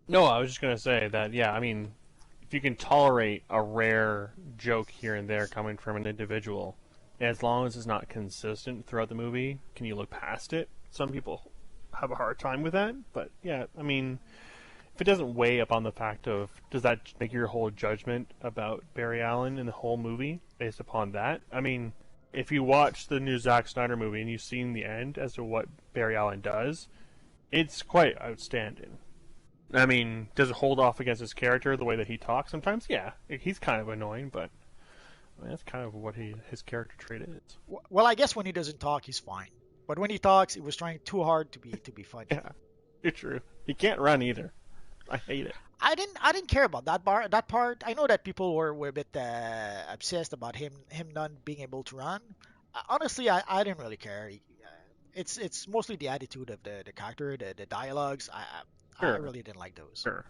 no, I was just gonna say that. Yeah, if you can tolerate a rare joke here and there coming from an individual, as long as it's not consistent throughout the movie, can you look past it? Some people have a hard time with that, but yeah, if it doesn't weigh up on the fact of does that make your whole judgment about Barry Allen in the whole movie based upon that? If you watch the new Zack Snyder movie and you've seen the end as to what Barry Allen does, it's quite outstanding. Does it hold off against his character the way that he talks sometimes? Yeah, he's kind of annoying, but that's kind of what his character trait is. Well, I guess when he doesn't talk, he's fine. But when he talks, he was trying too hard to be funny. Yeah, you're true. He can't run either. I hate it. I didn't care about that part. I know that people were a bit obsessed about him not being able to run. Honestly, I didn't really care. It's mostly the attitude of the character, the dialogues. I Sure, really didn't like those. sure.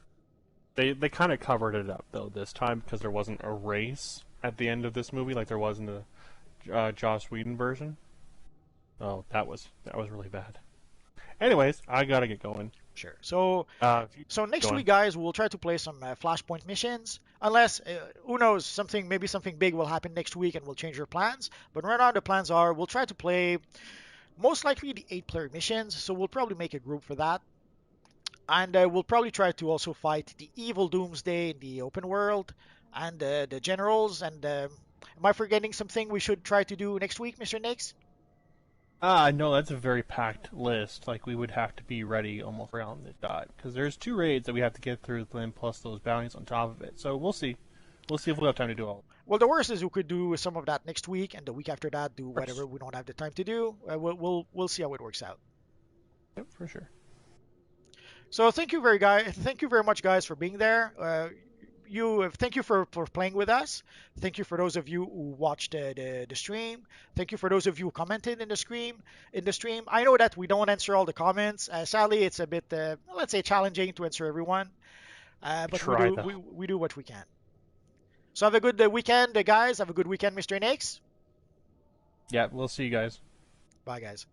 They kind of covered it up though this time because there wasn't a race at the end of this movie like there was in the Joss Whedon version. Oh, that was really bad. Anyways, I gotta get going. Sure. So so next Go week, on. guys, we'll try to play some Flashpoint missions. Unless who knows, maybe something big will happen next week and we'll change our plans. But right now the plans are we'll try to play most likely the 8-player missions. So we'll probably make a group for that. And we'll probably try to also fight the evil Doomsday in the open world and the generals. And am I forgetting something we should try to do next week, Mr. Nix? No, that's a very packed list. Like, we would have to be ready almost around the dot. Because there's 2 raids that we have to get through, then plus those bounties on top of it. So we'll see. We'll see if we'll have time to do all. Well, the worst is we could do some of that next week, and the week after that, do First. whatever we don't have the time to do. We'll see how it works out. Yep, for sure. So thank you very much, guys, for being there. Thank you for playing with us. Thank you for those of you who watched the stream. Thank you for those of you who commented in the stream. I know that we don't answer all the comments. Sadly, it's a bit let's say challenging to answer everyone. But we Try do though. we do what we can. So have a good weekend, guys. Have a good weekend, Mr. Nix. Yeah, we'll see you guys. Bye, guys.